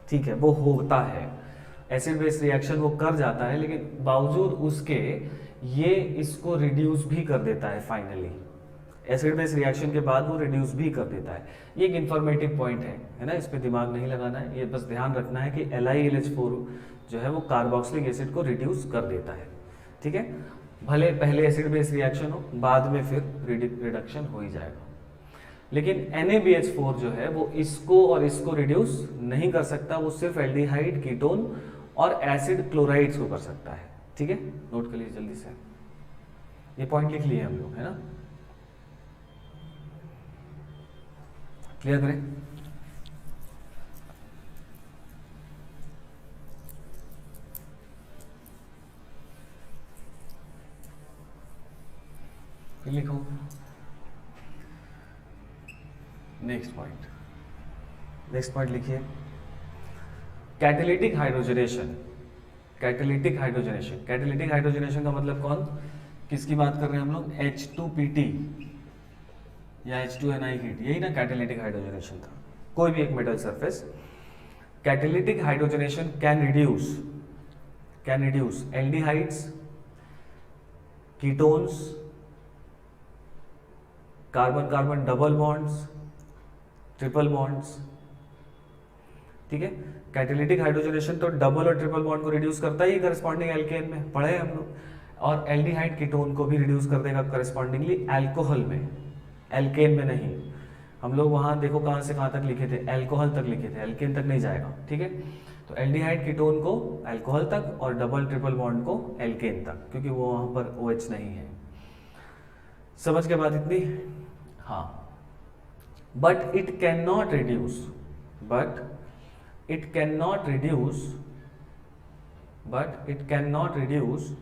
ठीक है, वो होता है, एसिड बेस रिएक्शन वो कर जाता है, लेकिन बावजूद उसके ये इसको रिड्यूस भी कर देता है फाइनली, एसिड बेस रिएक्शन के बाद वो रिड्यूस भी कर देता है। ये एक इंफॉर्मेटिव पॉइंट है ना, इस पे दिमाग नहीं लगाना है, ये बस ध्यान रखना है कि LiLH4 जो है वो कार्बोक्सिलिक एसिड को रिड्यूस कर देता है। ठीक है, भले पहले एसिड बेस रिएक्शन हो, बाद में फिर रिडक्शन हो ही जाएगा। लेकिन NaBH4 जो है वो इसको और इसको रिड्यूस नहीं कर सकता, वो सिर्फ एल्डिहाइड, कीटोन और एसिड क्लोराइड्स को कर सकता है। ठीक है, नोट कर लीजिए जल्दी से, ये पॉइंट लिख लिए हम लोग, है ना। क्लियर करें। फिर लिखो नेक्स्ट पॉइंट। नेक्स्ट पॉइंट लिखिए, catalytic hydrogenation. Catalytic hydrogenation, catalytic hydrogenation का मतलब कौन, किसकी बात कर रहे हैं हम लोग, H2PT या H2Ni हीट, यही ना कैटालिटिक हाइड्रोजनेशन था। कोई भी एक metal surface catalytic hydrogenation can reduce aldehydes, ketones, carbon carbon double bonds, triple bonds. ठीक है, कैटेलिटिक हाइड्रोजनेशन तो डबल और ट्रिपल बॉन्ड को रिड्यूस करता ही करस्पॉन्डिंग एल्केन में, पढ़े हम लोग। और एल्डिहाइड कीटोन को भी रिड्यूस कर देगा करस्पॉन्डिंगली अल्कोहल में, एल्केन में नहीं। हम लोग वहां देखो कहां से कहां तक लिखे थे, अल्कोहल तक लिखे थे, एल्केन तक नहीं जाएगा। ठीक है, तो एल्डिहाइड कीटोन को अल्कोहल तक और डबल ट्रिपल बॉन्ड को एल्केन तक, क्योंकि वो वहां पर OH नहीं है। समझ के बात इतनी? हाँ। But it can not reduce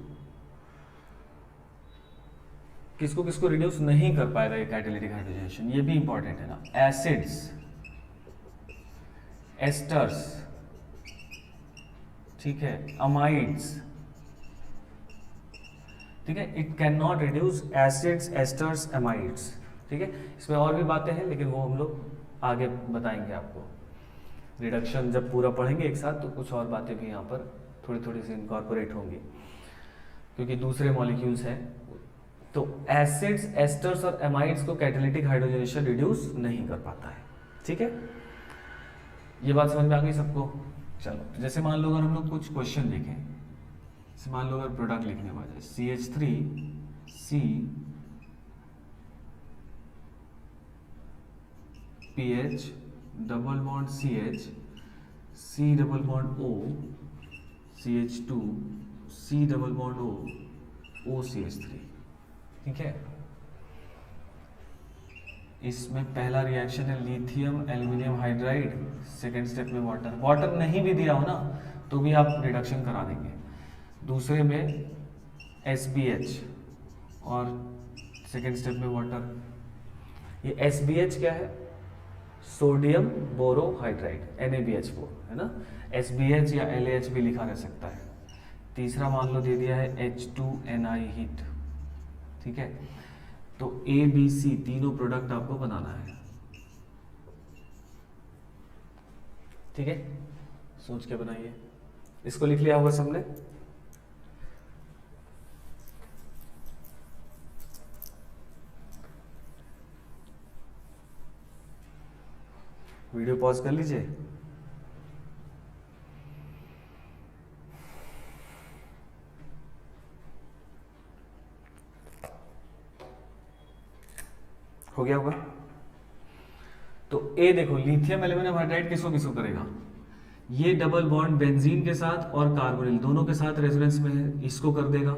किसको किसको रिड्यूस नहीं कर पाएगा ये कैटेलिटिक हाइड्रोजनेशन, ये भी इंपॉर्टेंट है ना। एसिड्स, एस्टर्स, ठीक है, अमाइड्स, ठीक है, it can not reduce acids, asters, amides. ठीक है, इसमें और भी बातें हैं लेकिन वो हम लोग आगे बताएंगे आपको। रिडक्शन जब पूरा पढ़ेंगे एक साथ तो कुछ और बातें भी यहाँ पर थोड़ी थोड़ी सी इनकॉर्पोरेट होंगी, क्योंकि दूसरे मॉलिक्यूल्स हैं। तो एसिड्स, एस्टर्स और एमाइड्स को कैटेलिटिक हाइड्रोजनेशन रिड्यूस नहीं कर पाता है। ठीक है, ये बात समझ में आ गई सबको? चलो, जैसे मान लो अगर हम लोग कुछ क्वेश्चन लिखें, जैसे मान लो अगर प्रोडक्ट लिखने वाले CH3C PH double bond CH C double bond O CH2 C double bond O OCH3। ठीक है, इसमें पहला रिएक्शन है lithium aluminium hydride, second step में वाटर नहीं भी दिया हो ना तो भी आप रिडक्शन करा देंगे। दूसरे में SBH और सेकेंड स्टेप में वाटर। ये SBH क्या है? सोडियम बोरोहाइड्राइड, NaBH4 है ना। SBH या LAH भी लिखा रह सकता है। तीसरा मान लो दे दिया है H2Ni हीट। ठीक है, तो ABC तीनों प्रोडक्ट आपको बनाना है। ठीक है, सोच के बनाइए। इसको लिख लिया होगा सबने? वीडियो पॉज कर लीजिए। हो गया होगा? तो ए देखो, लिथियम एल्यूमिनियम हाइड्राइड किसको किसको करेगा? ये डबल बॉन्ड बेंजीन के साथ और कार्बोनिल दोनों के साथ रेजोनेंस में है, इसको कर देगा।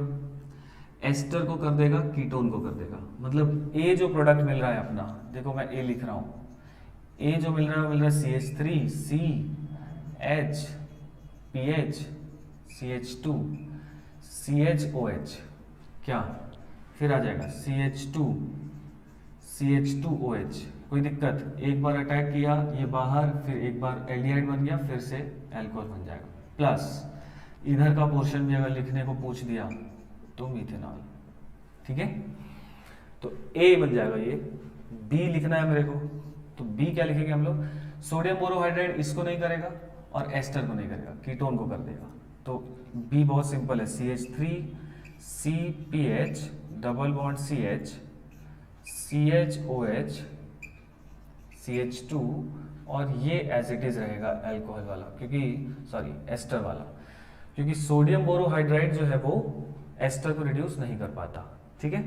एस्टर को कर देगा, कीटोन को कर देगा। मतलब ए जो प्रोडक्ट मिल रहा है अपना, देखो मैं ए लिख रहा हूं, ए जो मिल रहा है वो मिल रहा है CH3 C H PH CH2 CHOH, क्या फिर आ जाएगा CH2OH। कोई दिक्कत? एक बार अटैक किया ये बाहर, फिर एक बार एल्डिहाइड बन गया, फिर से अल्कोहल बन जाएगा। प्लस इधर का पोर्शन भी अगर लिखने को पूछ दिया तो मिथेनॉल। ठीक है, तो ए बन जाएगा ये। बी लिखना है मेरे को, तो बी क्या लिखेंगे हम लोग? सोडियम बोरोहाइड्राइड इसको नहीं करेगा और एस्टर को नहीं करेगा, कीटोन को कर देगा। तो बी बहुत सिंपल है, CH3CPH double bond CH CHOH CH2 और ये एज इट इज रहेगा अल्कोहल वाला, क्योंकि सॉरी एस्टर वाला, क्योंकि सोडियम बोरोहाइड्राइड जो है वो एस्टर को रिड्यूस नहीं कर पाता। ठीक है,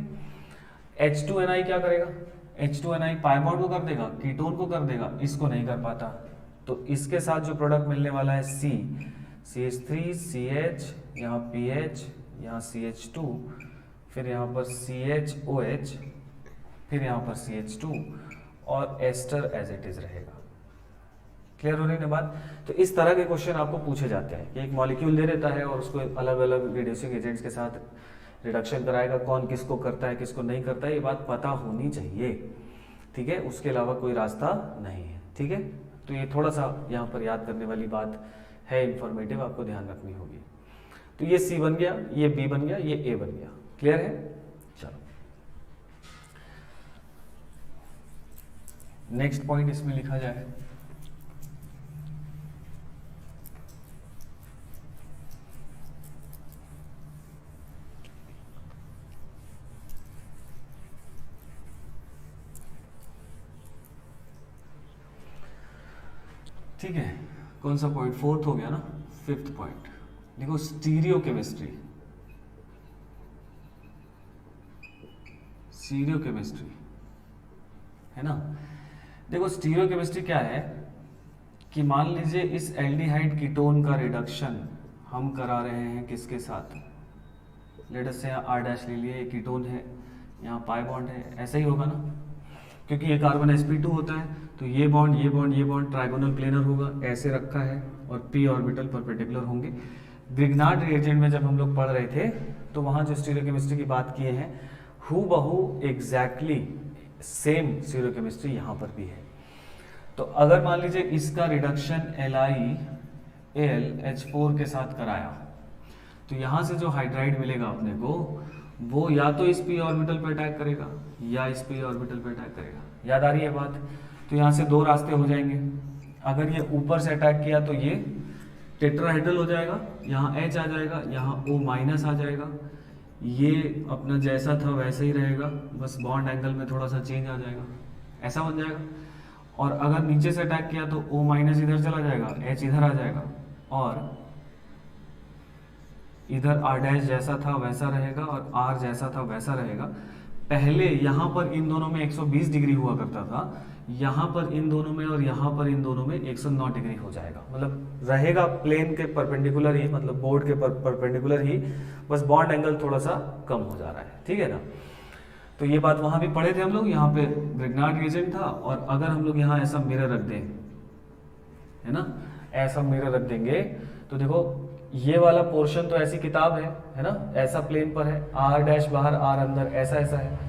H2Ni क्या करेगा? H2Ni पाई बॉन्ड को कर देगा, कीटोन को कर देगा, इसको नहीं कर पाता। तो इसके साथ जो प्रोडक्ट मिलने वाला है CH3 CH, यहाँ PH, यहाँ CH2, फिर यहाँ पर CHOH, फिर यहाँ पर CH2 और एस्टर एज इट इज रहेगा। क्लियर हो रही है बात? तो इस तरह के क्वेश्चन आपको पूछे जाते हैं कि एक मॉलिक्यूल दे देता है और उसको अलग अलग रिड्यूसिंग एजेंट्स के साथ रिडक्शन कराएगा, कौन किसको करता है किसको नहीं करता है, ये बात पता होनी चाहिए। ठीक है, उसके अलावा कोई रास्ता नहीं है। ठीक है, तो ये थोड़ा सा यहाँ पर याद करने वाली बात है, इंफॉर्मेटिव, आपको ध्यान रखनी होगी। तो ये C बन गया, ये B बन गया, ये A बन गया। क्लियर है? चलो नेक्स्ट पॉइंट इसमें लिखा जाए, ठीक है, कौन सा पॉइंट, फोर्थ हो गया ना, फिफ्थ पॉइंट देखो, स्टीरियो केमिस्ट्री। स्टीरियो केमिस्ट्री है ना। देखो स्टीरियो केमिस्ट्री क्या है कि मान लीजिए इस एल्डिहाइड कीटोन का रिडक्शन हम करा रहे हैं किसके साथ, लेट अस से यहाँ R डैश ले लिए, कीटोन है, यहाँ पाई बॉन्ड है, ऐसा ही होगा ना, क्योंकि ये कार्बन sp2 होता है, तो ये बॉन्ड ये बॉन्ड ये बॉन्ड ट्राइगोनल प्लेनर होगा, ऐसे रखा है, और p ऑर्बिटल परपेंडिकुलर होंगे। ग्रिग्नार्ड रिएजेंट में जब हम लोग पढ़ रहे थे तो वहाँ जो स्टीरियोकेमिस्ट्री की बात किए हैं, हु बहू एग्जैक्टली सेम स्टीरियोकेमिस्ट्री यहाँ पर भी है। तो अगर मान लीजिए इसका रिडक्शन LiAlH4 के साथ कराया, तो यहाँ से जो हाइड्राइड मिलेगा अपने को, वो या तो इस p ऑर्बिटल पे अटैक करेगा या इस p ऑर्बिटल पे अटैक करेगा। याद आ रही है बात? तो यहाँ से दो रास्ते हो जाएंगे। अगर ये ऊपर से अटैक किया तो ये टेट्राहेड्रल हो जाएगा, यहाँ H आ जाएगा, यहाँ O माइनस आ जाएगा, ये अपना जैसा था वैसे ही रहेगा, बस बॉन्ड एंगल में थोड़ा सा चेंज आ जाएगा, ऐसा बन जाएगा। और अगर नीचे से अटैक किया तो O माइनस इधर चला जाएगा, H इधर आ जाएगा, और इधर R डैश जैसा था वैसा रहेगा और R जैसा था वैसा रहेगा। पहले यहाँ पर इन दोनों में 120 डिग्री हुआ करता था, यहाँ पर इन दोनों में और यहाँ पर इन दोनों में 109 डिग्री हो जाएगा, मतलब रहेगा प्लेन के परपेंडिकुलर ही, मतलब बोर्ड के परपेंडिकुलर ही, बस बॉन्ड एंगल थोड़ा सा कम हो जा रहा है, ठीक है ना। तो ये बात वहाँ भी पढ़े थे हम लोग, यहाँ पे ग्रिग्नार्ड रिएजेंट था, और अगर हम लोग यहाँ ऐसा मिरर रख दें, है ना, ऐसा मिरर रख देंगे, तो देखो ये वाला पोर्शन तो ऐसी किताब है ना, ऐसा प्लेन पर है, R डैश बाहर R अंदर, ऐसा ऐसा है,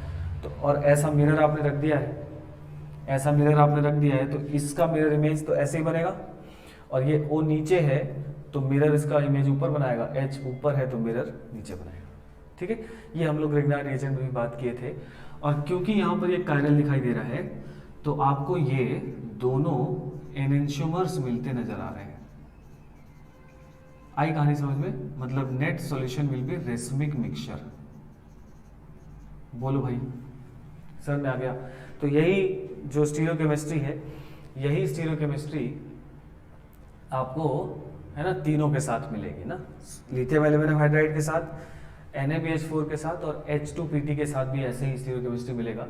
तो और ऐसा मिरर आपने रख दिया है, ऐसा मिरर आपने रख दिया है, तो इसका मिरर इमेज तो ऐसे ही बनेगा, और ये O नीचे है तो मिरर इसका इमेज ऊपर बनाएगा, H ऊपर है तो मिरर नीचे बनाएगा, ठीक है। ये हम लोग ग्रिग्नार्ड रिएजेंट में भी बात किए थे। और क्योंकि यहाँ पर ये कायरल दिखाई दे रहा है, तो आपको ये दोनों एनेंशियोमर्स मिलते नजर आ रहे हैं। आई कहानी समझ में? मतलब net solution will B racemic mixture. बोलो भाई, सर में आ गया। तो यही जो स्टीरियोकेमिस्ट्री है, यही स्टीरियोकेमिस्ट्री आपको, है ना, तीनों के साथ मिलेगी ना, लिथियम एल्यूमिनियम हाइड्राइड के साथ, NaBH4 के साथ, और H2PT के साथ भी ऐसे ही स्टीरियोकेमिस्ट्री मिलेगा,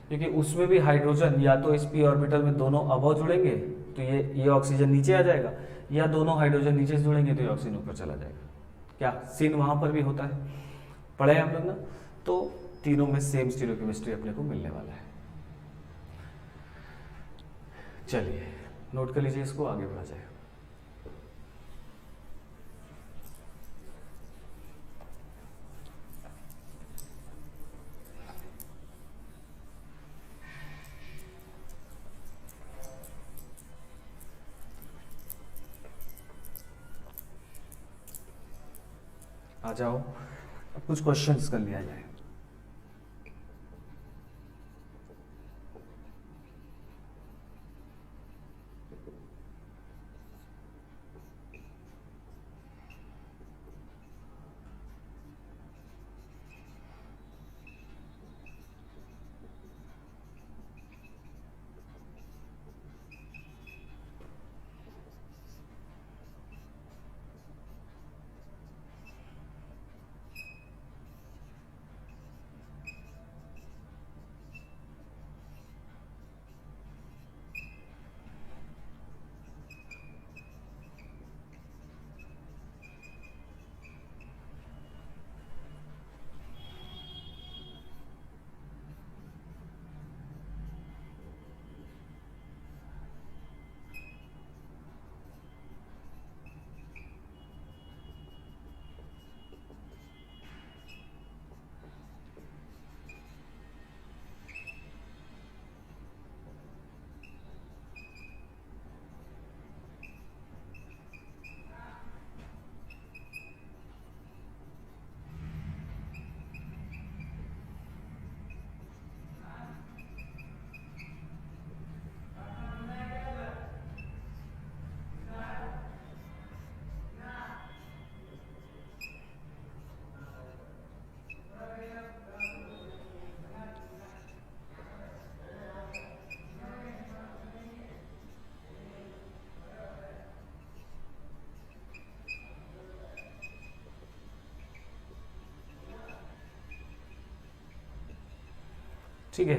क्योंकि उसमें भी हाइड्रोजन या तो इस p ऑर्बिटल में दोनों अबव जुड़ेंगे तो ये ऑक्सीजन नीचे आ जाएगा, या दोनों हाइड्रोजन नीचे से जुड़ेंगे तो ये ऑक्सीजन ऊपर चला जाएगा। क्या सीन वहां पर भी होता है, पढ़े हम लोग ना। तो तीनों में सेम स्टीरियोकेमिस्ट्री अपने को मिलने वाला है। चलिए नोट कर लीजिए इसको, आगे बढ़ा जाए। आ जाओ, अब कुछ क्वेश्चंस कर लिया जाए। ठीक है।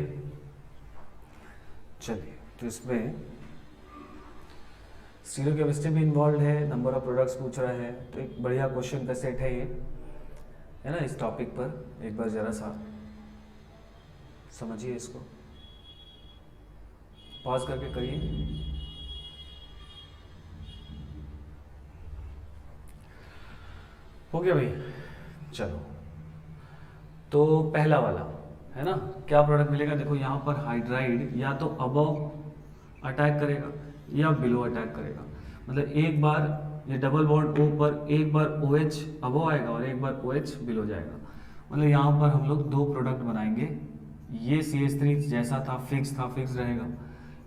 चलिए, तो इसमें स्टीरियोकेमिस्ट्री भी इन्वॉल्व है, नंबर ऑफ प्रोडक्ट्स पूछ रहा है, तो एक बढ़िया क्वेश्चन का सेट है ये, है ना। इस टॉपिक पर एक बार जरा सा समझिए, इसको पॉज करके करिए। हो गया भाई, चलो। तो पहला वाला है ना, क्या प्रोडक्ट मिलेगा, देखो यहाँ पर हाइड्राइड या तो अबव अटैक करेगा या बिलो अटैक करेगा। मतलब एक बार ये डबल बॉन्ड ओ पर एक बार OH अबव आएगा और एक बार OH बिलो जाएगा। मतलब यहाँ पर हम लोग दो प्रोडक्ट बनाएंगे, ये CH3 जैसा था, फिक्स रहेगा,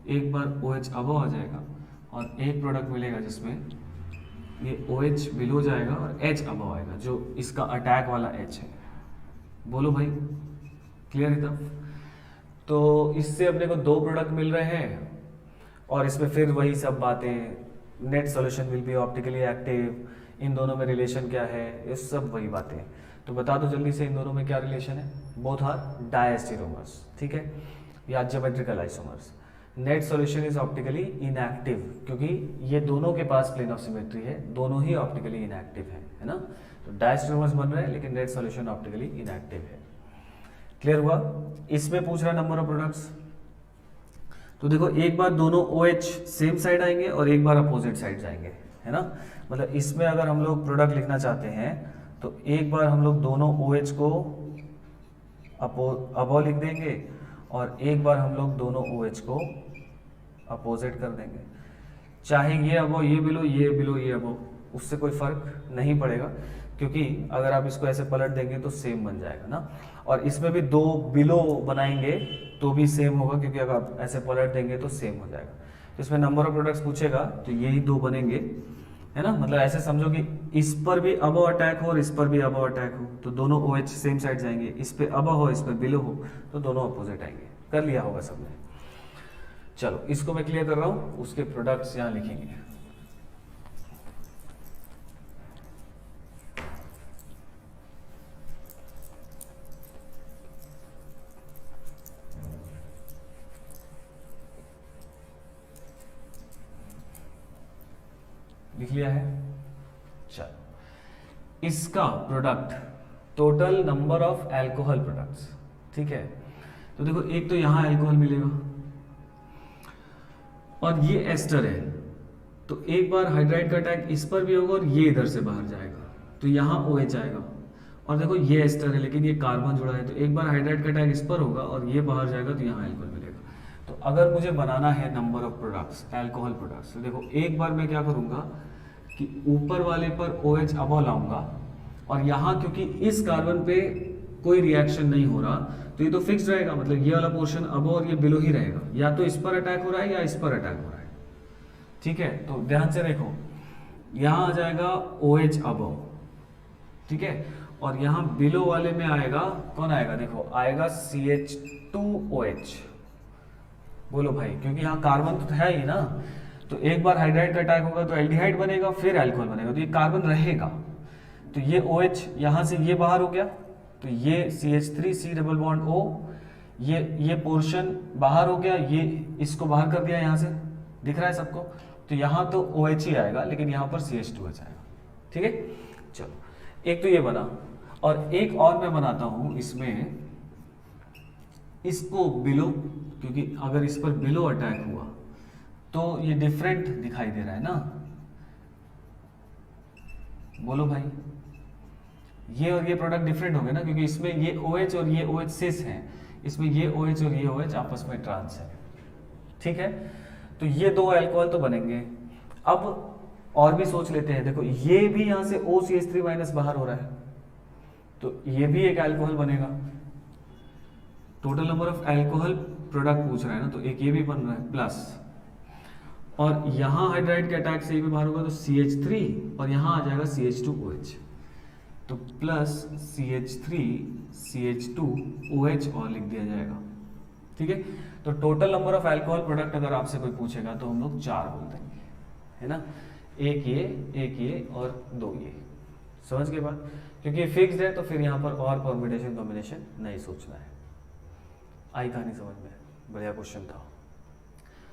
एक बार OH अबव आ जाएगा और एक प्रोडक्ट मिलेगा जिसमें ये OH बिलो जाएगा और H अबव आएगा, जो इसका अटैक वाला H है। बोलो भाई, क्लियर है तब? तो इससे अपने को दो प्रोडक्ट मिल रहे हैं और इसमें फिर वही सब बातें, net solution will be optically active, इन दोनों में रिलेशन क्या है, ये सब वही बातें। तो बता दो जल्दी से, इन दोनों में क्या रिलेशन है? बोथ आर डायस्टेरोमर्स, ठीक है, या geometrical isomers. Net solution is optically inactive, क्योंकि ये दोनों के पास प्लेन ऑफ सिमेट्री है, दोनों ही ऑप्टिकली इनएक्टिव है ना। तो डायस्टेरोमर्स बन रहे हैं लेकिन नेट सॉल्यूशन ऑप्टिकली इनएक्टिव है। क्लियर हुआ? इसमें पूछ रहा है नंबर ऑफ प्रोडक्ट्स। तो देखो, एक बार दोनों OH सेम साइड आएंगे और एक बार अपोजिट साइड जाएंगे, है ना। मतलब इसमें अगर हम लोग प्रोडक्ट लिखना चाहते हैं तो एक बार हम लोग दोनों OH को अबव लिख देंगे और एक बार हम लोग दोनों OH को अपोजिट कर देंगे। चाहे ये अबव ये बिलो, ये बिलो ये अबव, उससे कोई फर्क नहीं पड़ेगा, क्योंकि अगर आप इसको ऐसे पलट देंगे तो सेम बन जाएगा ना। और इसमें भी दो बिलो बनाएंगे तो भी सेम होगा, क्योंकि अगर आप ऐसे पलट देंगे तो सेम हो जाएगा। तो इसमें नंबर ऑफ प्रोडक्ट्स पूछेगा तो यही दो बनेंगे, है ना। मतलब ऐसे समझो कि इस पर भी अबव अटैक हो और इस पर भी अबव अटैक हो, तो दोनों OH सेम साइड जाएंगे। इस पे अबव हो, इस पर बिलो हो, तो दोनों अपोजिट आएंगे। कर लिया होगा सबने। चलो, इसको मैं क्लियर कर रहा हूँ, उसके प्रोडक्ट्स यहाँ लिखेंगे। लिख लिया है? चलो, इसका product, total number of alcohol products, ठीक है। तो देखो, एक तो यहां एल्कोहल मिलेगा और ये एस्टर है, तो एक बार हाइड्राइड का अटैक इस पर भी होगा और ये इधर से बाहर जाएगा, तो यहां OH आएगा। और देखो, ये एस्टर है लेकिन ये कार्बन जुड़ा है, तो एक बार हाइड्राइड का अटैक इस पर होगा और ये बाहर जाएगा, तो यहाँ एल्कोहल मिलेगा। तो अगर मुझे बनाना है number of products, alcohol products, तो देखो एक बार मैं क्या करूंगा कि ऊपर वाले पर OH अबव लाऊंगा और यहाँ क्योंकि इस कार्बन पे कोई रिएक्शन नहीं हो रहा तो ये तो फिक्स रहेगा। मतलब ये वाला पोर्शन अबव और ये बिलो ही रहेगा, या तो इस पर अटैक हो रहा है या इस पर अटैक हो रहा है, ठीक है। तो ध्यान से देखो, यहाँ आ जाएगा OH अबव, ठीक है, और यहाँ बिलो वाले में आएगा, कौन आएगा? देखो आएगा CH2OH। बोलो भाई, क्योंकि यहाँ कार्बन तो है ही ना, तो एक बार हाइड्राइड का अटैक होगा तो एल्डिहाइड बनेगा, फिर अल्कोहल बनेगा, तो ये कार्बन रहेगा। तो ये OH यहाँ से ये बाहर हो गया, तो ये CH3C डबल बॉन्ड O, ये पोर्शन बाहर हो गया, ये इसको बाहर कर दिया, यहाँ से दिख रहा है सबको। तो यहाँ तो OH ही आएगा लेकिन यहाँ पर CH2H आएगा, ठीक है। चलो, एक तो ये बना, और एक और मैं बनाता हूँ इसमें, इसको बिलो, क्योंकि अगर इस पर बिलो अटैक हुआ तो ये डिफरेंट दिखाई दे रहा है ना। बोलो भाई, ये और ये प्रोडक्ट डिफरेंट हो गए ना, क्योंकि इसमें ये OH और ये OH सिस हैं, इसमें ये OH और ये OH आपस में ट्रांस है, ठीक है। तो ये दो अल्कोहल तो बनेंगे। अब और भी सोच लेते हैं, देखो ये भी यहां से OCH3- बाहर हो रहा है, तो ये भी एक अल्कोहल बनेगा। Total number of alcohol product पूछ रहा है ना, तो एक ये भी बन रहा है प्लस, और यहां हाइड्राइड के अटैक से ये भी बाहर होगा तो CH3 और यहां आ जाएगा CH2OH, तो प्लस CH3 CH2OH और लिख दिया जाएगा, ठीक है। तो total number of alcohol product अगर आपसे कोई पूछेगा तो हम लोग 4 बोल देंगे, है ना। एक ये और 2 ये। समझ के बाद, क्योंकि फिक्स्ड है तो फिर यहाँ पर और परम्यूटेशन कॉम्बिनेशन नहीं सोचना है। आई कहानी समझ में? बढ़िया क्वेश्चन था।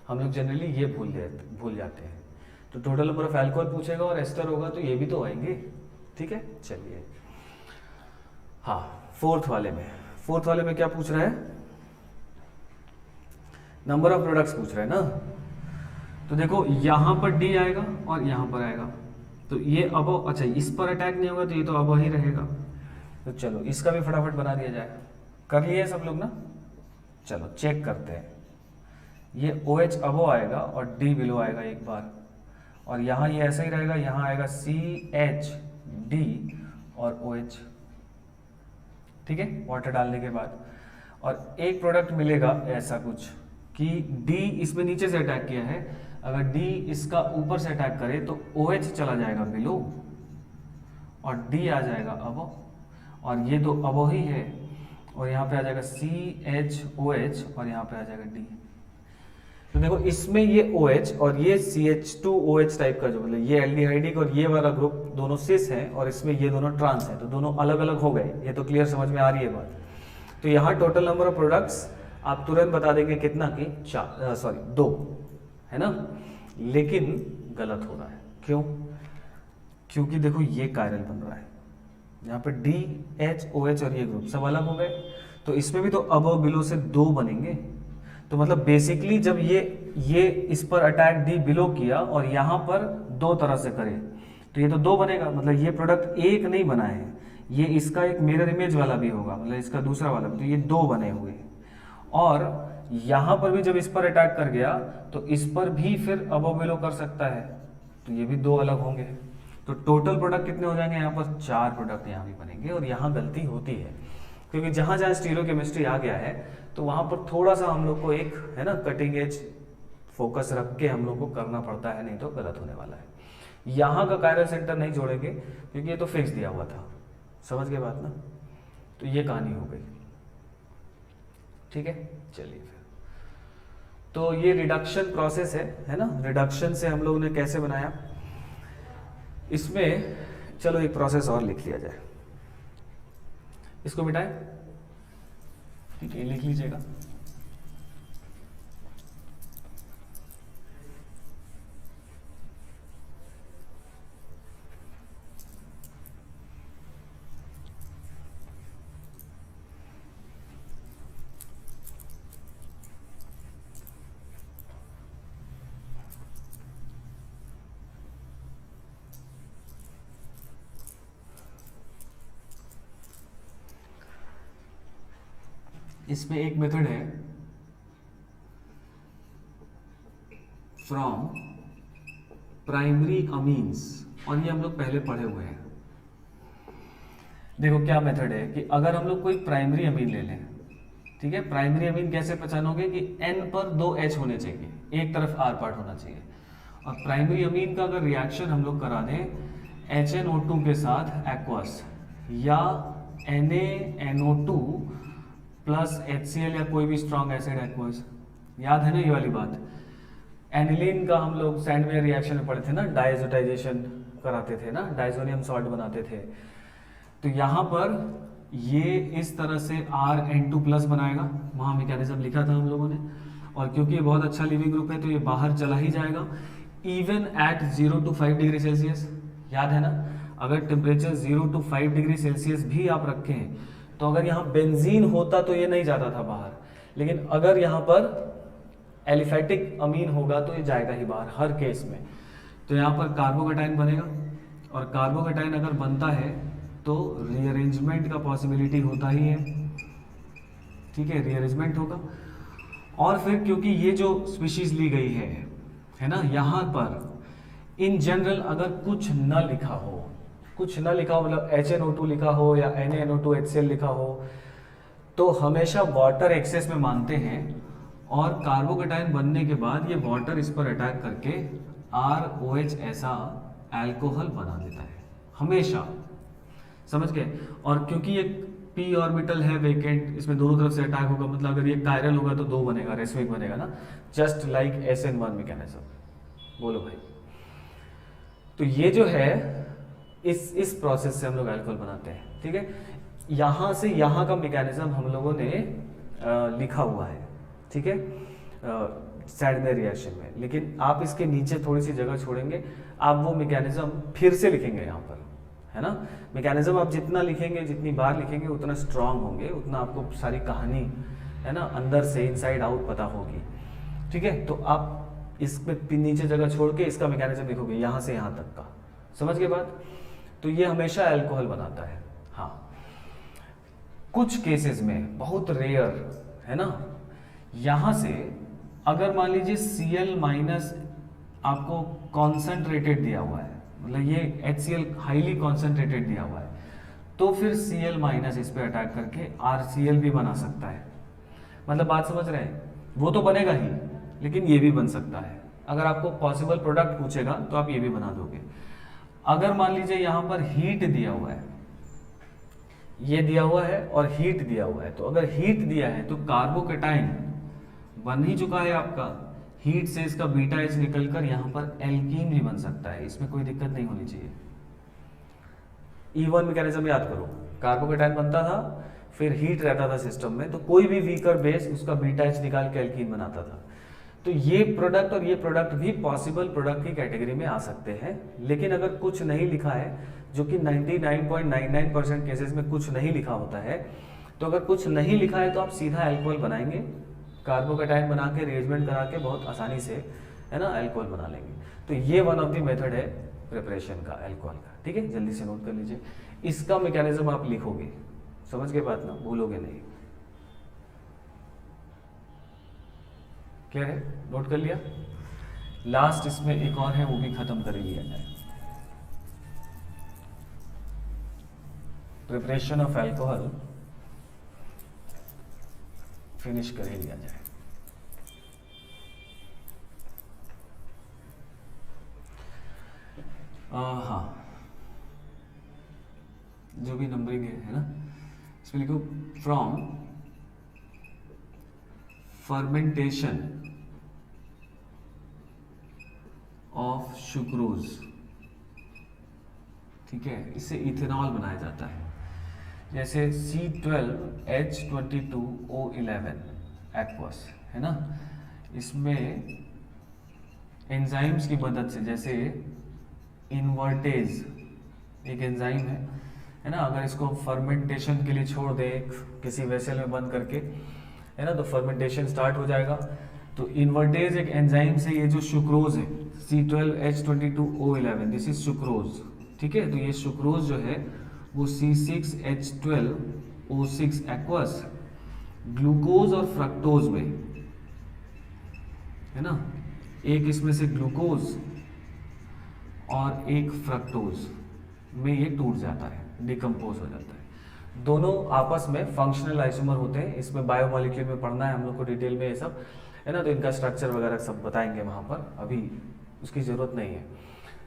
हम लोग जनरली ये भूल जाते हैं। तो टोटल नंबर ऑफ अल्कोहल पूछेगा और एस्टर होगा तो ये भी तो आएंगे। ठीक है, चलिए। हाँ, फोर्थ वाले में क्या पूछ रहा है? नंबर ऑफ प्रोडक्ट्स पूछ रहा है ना। तो देखो यहां पर डी आएगा और यहां पर आएगा, तो ये अब अच्छा इस पर अटैक नहीं होगा तो ये तो अब ही रहेगा। तो चलो इसका भी फटाफट बना दिया जाए। कर लिए सब लोग ना? चलो चेक करते हैं। ये OH अबो आएगा और D बिलो आएगा एक बार, और यहाँ ये ऐसा ही रहेगा, यहाँ आएगा CH D और OH। ठीक है, वाटर डालने के बाद, और एक प्रोडक्ट मिलेगा ऐसा कुछ कि D इसमें नीचे से अटैक किया है, अगर D इसका ऊपर से अटैक करे तो OH चला जाएगा बिलो और D आ जाएगा अबो, और ये तो अबो ही है, और यहाँ पे आ जाएगा CHOH और यहाँ पे आ जाएगा D। तो देखो इसमें ये OH और ये CH2OH टाइप का, जो मतलब ये एल्डिहाइडिक और ये वाला ग्रुप दोनों सिस है, और इसमें ये दोनों ट्रांस है, तो दोनों अलग अलग हो गए। ये तो क्लियर समझ में आ रही है बात। तो यहाँ टोटल नंबर ऑफ प्रोडक्ट्स आप तुरंत बता देंगे कितना की 2 है ना, लेकिन गलत हो रहा है। क्यों? क्योंकि देखो ये कायरल बन रहा है, यहाँ पे DHOH और ये ग्रुप सब अलग हो गए, तो इसमें भी तो अबव बिलो से 2 बनेंगे। तो मतलब बेसिकली जब ये इस पर अटैक डी बिलो किया और यहाँ पर 2 तरह से करे, तो ये तो 2 बनेगा, मतलब ये प्रोडक्ट एक नहीं बना है, ये इसका एक मिरर इमेज वाला भी होगा, मतलब इसका दूसरा वाला भी, तो ये 2 बने हुए। और यहाँ पर भी जब इस पर अटैक कर गया तो इस पर भी फिर अबव बिलो कर सकता है, तो ये भी 2 अलग होंगे। तो टोटल प्रोडक्ट कितने हो जाएंगे? यहाँ पर 4 प्रोडक्ट यहाँ भी बनेंगे। और यहाँ गलती होती है क्योंकि जहाँ जहाँ स्टीरियोकेमिस्ट्री आ गया है तो वहाँ पर थोड़ा सा हम लोग को एक है ना कटिंग एज फोकस रख के हम लोग को करना पड़ता है, नहीं तो गलत होने वाला है। यहाँ का कायरल सेंटर नहीं जोड़ेंगे क्योंकि ये तो फिक्स दिया हुआ था। समझ गए बात ना? तो ये कहानी हो गई। ठीक है, चलिए फिर। तो ये रिडक्शन प्रोसेस है ना। रिडक्शन से हम लोगों ने कैसे बनाया, इसमें चलो एक प्रोसेस और लिख लिया जाए। इसको मिटाएं, ठीक है, लिख लीजिएगा। इसमें एक मेथड है फ्रॉम प्राइमरी अमीन्स, और ये हम लोग पहले पढ़े हुए हैं। देखो क्या मेथड है कि अगर हम लोग कोई प्राइमरी अमीन ले लें, ठीक है, प्राइमरी अमीन कैसे पहचानोगे कि N पर 2 H होने चाहिए, एक तरफ R पार्ट होना चाहिए, और प्राइमरी अमीन का अगर रिएक्शन हम लोग करा दें HNO2 के साथ एक्वस या NaNO2 प्लस HCl या कोई भी स्ट्रॉन्ग एसिड एक्वस, याद है ना ये वाली बात। एनिलीन का हम लोग सैंडवेयर रिएक्शन में पढ़े थे ना, डायजोटाइजेशन कराते थे ना, डाइजोनियम सॉल्ट बनाते थे। तो यहाँ पर ये इस तरह से RN2 प्लस बनाएगा, वहाँ मैकेनिज्म लिखा था हम लोगों ने, और क्योंकि ये बहुत अच्छा लिविंग ग्रुप है तो ये बाहर चला ही जाएगा even at 0 to 5 degree Celsius. याद है ना, अगर टेम्परेचर 0 to 5 डिग्री सेल्सियस भी आप रखें तो अगर यहाँ बेंजीन होता तो ये नहीं जाता था बाहर, लेकिन अगर यहाँ पर एलिफैटिक अमीन होगा तो ये जाएगा ही बाहर हर केस में। तो यहाँ पर कार्बोकेटाइन बनेगा, और कार्बोकेटाइन अगर बनता है तो रीअरेंजमेंट का पॉसिबिलिटी होता ही है, ठीक है, रीअरेंजमेंट होगा। और फिर क्योंकि ये जो स्पीशीज ली गई है ना, यहाँ पर इन जनरल अगर कुछ न लिखा हो, मतलब HNO2 लिखा हो या NaNO2 HCl लिखा हो, तो हमेशा वाटर एक्सेस में मानते हैं, और कार्बोकेटाइन बनने के बाद ये वाटर इस पर अटैक करके ROH ऐसा अल्कोहल बना देता है हमेशा। समझ गए? और क्योंकि ये p ऑर्बिटल है वेकेंट, इसमें दोनों तरफ से अटैक होगा, मतलब अगर ये कायरल होगा तो 2 बनेगा, रेसिमिक बनेगा ना, जस्ट लाइक SN1 मैकेनिज्म। बोलो भाई। तो ये जो है इस प्रोसेस से हम लोग अल्कोहल बनाते हैं, ठीक है। यहाँ से यहाँ का मैकेनिज्म हम लोगों ने लिखा हुआ है, ठीक है, सैडनर रिएक्शन में, लेकिन आप इसके नीचे थोड़ी सी जगह छोड़ेंगे, आप वो मैकेनिज्म फिर से लिखेंगे यहाँ पर, है ना। मैकेनिज्म आप जितना लिखेंगे, जितनी बार लिखेंगे उतना स्ट्रांग होंगे, उतना आपको सारी कहानी, है ना, अंदर से इनसाइड आउट पता होगी, ठीक है। तो आप इसमें नीचे जगह छोड़ के इसका मैकेनिज्म लिखोगे यहाँ से यहाँ तक का, समझ गए बात। तो ये हमेशा अल्कोहल बनाता है। हाँ, कुछ केसेस में, बहुत रेयर, है ना, यहाँ से अगर मान लीजिए Cl माइनस आपको कॉन्सेंट्रेटेड दिया हुआ है, मतलब ये HCl हाईली कॉन्सेंट्रेटेड दिया हुआ है, तो फिर Cl माइनस इस पे अटैक करके RCl भी बना सकता है। मतलब बात समझ रहे हैं, वो तो बनेगा ही, लेकिन ये भी बन सकता है। अगर आपको पॉसिबल प्रोडक्ट पूछेगा तो आप ये भी बना दोगे। अगर मान लीजिए यहाँ पर हीट दिया हुआ है, ये दिया हुआ है और हीट दिया हुआ है, तो अगर हीट दिया है तो कार्बोकेटाइन बन ही चुका है आपका, हीट से इसका बीटा एच निकलकर यहाँ पर एल्कीन भी बन सकता है, इसमें कोई दिक्कत नहीं होनी चाहिए। E1 मैकेनिज्म याद करो, कार्बोकेटाइन बनता था, फिर हीट रहता था सिस्टम में, तो कोई भी वीकर बेस उसका बीटा एच निकाल के एल्कीन बनाता था। तो ये प्रोडक्ट और ये प्रोडक्ट भी पॉसिबल प्रोडक्ट की कैटेगरी में आ सकते हैं। लेकिन अगर कुछ नहीं लिखा है, जो कि 99.99% केसेस में कुछ नहीं लिखा होता है, तो अगर कुछ नहीं लिखा है तो आप सीधा अल्कोहल बनाएंगे, कार्बोकेटाइन बना के रिएरेंजमेंट करा के बहुत आसानी से, है ना, अल्कोहल बना लेंगे। तो ये वन ऑफ द मेथड है प्रिपरेशन का अल्कोहल का, ठीक है, जल्दी से नोट कर लीजिए। इसका मैकेनिज्म आप लिखोगे, समझ के बात ना, भूलोगे नहीं। क्लियर है, नोट कर लिया। लास्ट इसमें एक और है, वो भी खत्म कर लिया जाए। प्रिपरेशन ऑफ अल्कोहल फिनिश कर ही लिया जाए। हाँ, जो भी नंबरिंग है ना, इसमें लिखो फ्रॉम फर्मेंटेशन ऑफ सुक्रोज, ठीक है, इससे इथेनॉल बनाया जाता है। जैसे C12H22O11 एक्वस, है ना, इसमें एंजाइम्स की मदद से, जैसे इन्वर्टेज एक एंजाइम है ना, अगर इसको फर्मेंटेशन के लिए छोड़ दे किसी वेसल में बंद करके, है ना, तो फर्मेंटेशन स्टार्ट हो जाएगा। तो इन्वर्टेज एक एंजाइम से ये जो सुक्रोज है C12H22O11, दिस इज सुक्रोज, ठीक है। तो ये सुक्रोज जो है वो C6H12O6 एक्वस ग्लूकोज और फ्रक्टोज में, है ना, एक इसमें से ग्लूकोज और एक फ्रक्टोज में ये टूट जाता है, डिकम्पोज हो जाता है। दोनों आपस में फंक्शनल आइसोमर होते हैं। इसमें बायोमोलिक्यूल में पढ़ना है हम लोग को डिटेल में ये सब, है ना, तो इनका स्ट्रक्चर वगैरह सब बताएंगे वहाँ पर, अभी उसकी ज़रूरत नहीं है।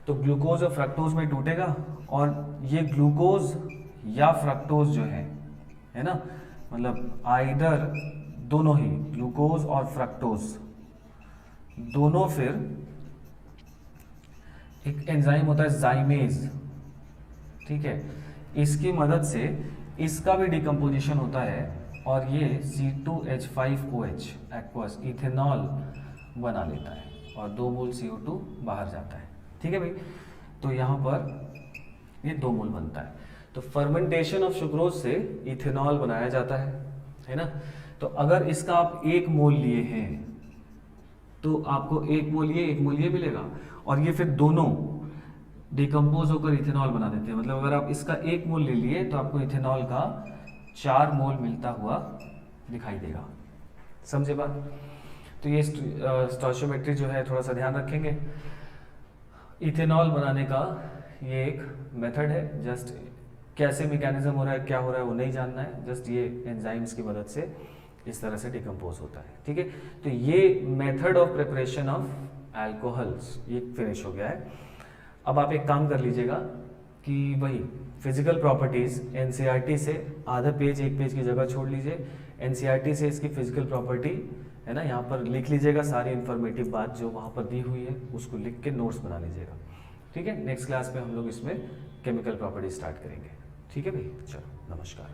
तो ग्लूकोज और फ्रक्टोज में टूटेगा, और ये ग्लूकोज या फ्रक्टोज जो है ना, मतलब आइदर दोनों ही, ग्लूकोज और फ्रक्टोज दोनों, फिर एक एंजाइम होता है जाइमेज, ठीक है, इसकी मदद से इसका भी डिकम्पोजिशन होता है, और ये C2H5OH एक्वस इथेनॉल बना लेता है, और 2 मोल CO2 बाहर जाता है, ठीक है भाई। तो यहाँ पर ये 2 मोल बनता है। तो फर्मेंटेशन ऑफ सुक्रोज से इथेनॉल बनाया जाता है ना। तो अगर इसका आप 1 मोल लिए हैं तो आपको 1 मोल ये मिलेगा, और ये फिर दोनों डिकम्पोज होकर इथेनॉल बना देते हैं। मतलब अगर आप इसका 1 मोल ले लिए तो आपको इथेनॉल का 4 मोल मिलता हुआ दिखाई देगा, समझे बात। तो ये स्टोइचियोमेट्री जो है थोड़ा सा ध्यान रखेंगे। इथेनॉल बनाने का ये एक मेथड है, जस्ट कैसे मैकेनिज्म हो रहा है, क्या हो रहा है वो नहीं जानना है, जस्ट ये एंजाइम्स की मदद से इस तरह से डिकम्पोज होता है, ठीक है। तो ये method of preparation of alcohols ये फिनिश हो गया है। अब आप एक काम कर लीजिएगा कि वही फिजिकल प्रॉपर्टीज एनसीईआरटी से आधा पेज, 1 पेज की जगह छोड़ लीजिए, एनसीईआरटी से इसकी फिजिकल प्रॉपर्टी, है ना, यहाँ पर लिख लीजिएगा, सारी इन्फॉर्मेटिव बात जो वहाँ पर दी हुई है उसको लिख के नोट्स बना लीजिएगा, ठीक है। नेक्स्ट क्लास में हम लोग इसमें केमिकल प्रॉपर्टी स्टार्ट करेंगे, ठीक है भाई। चलो, नमस्कार।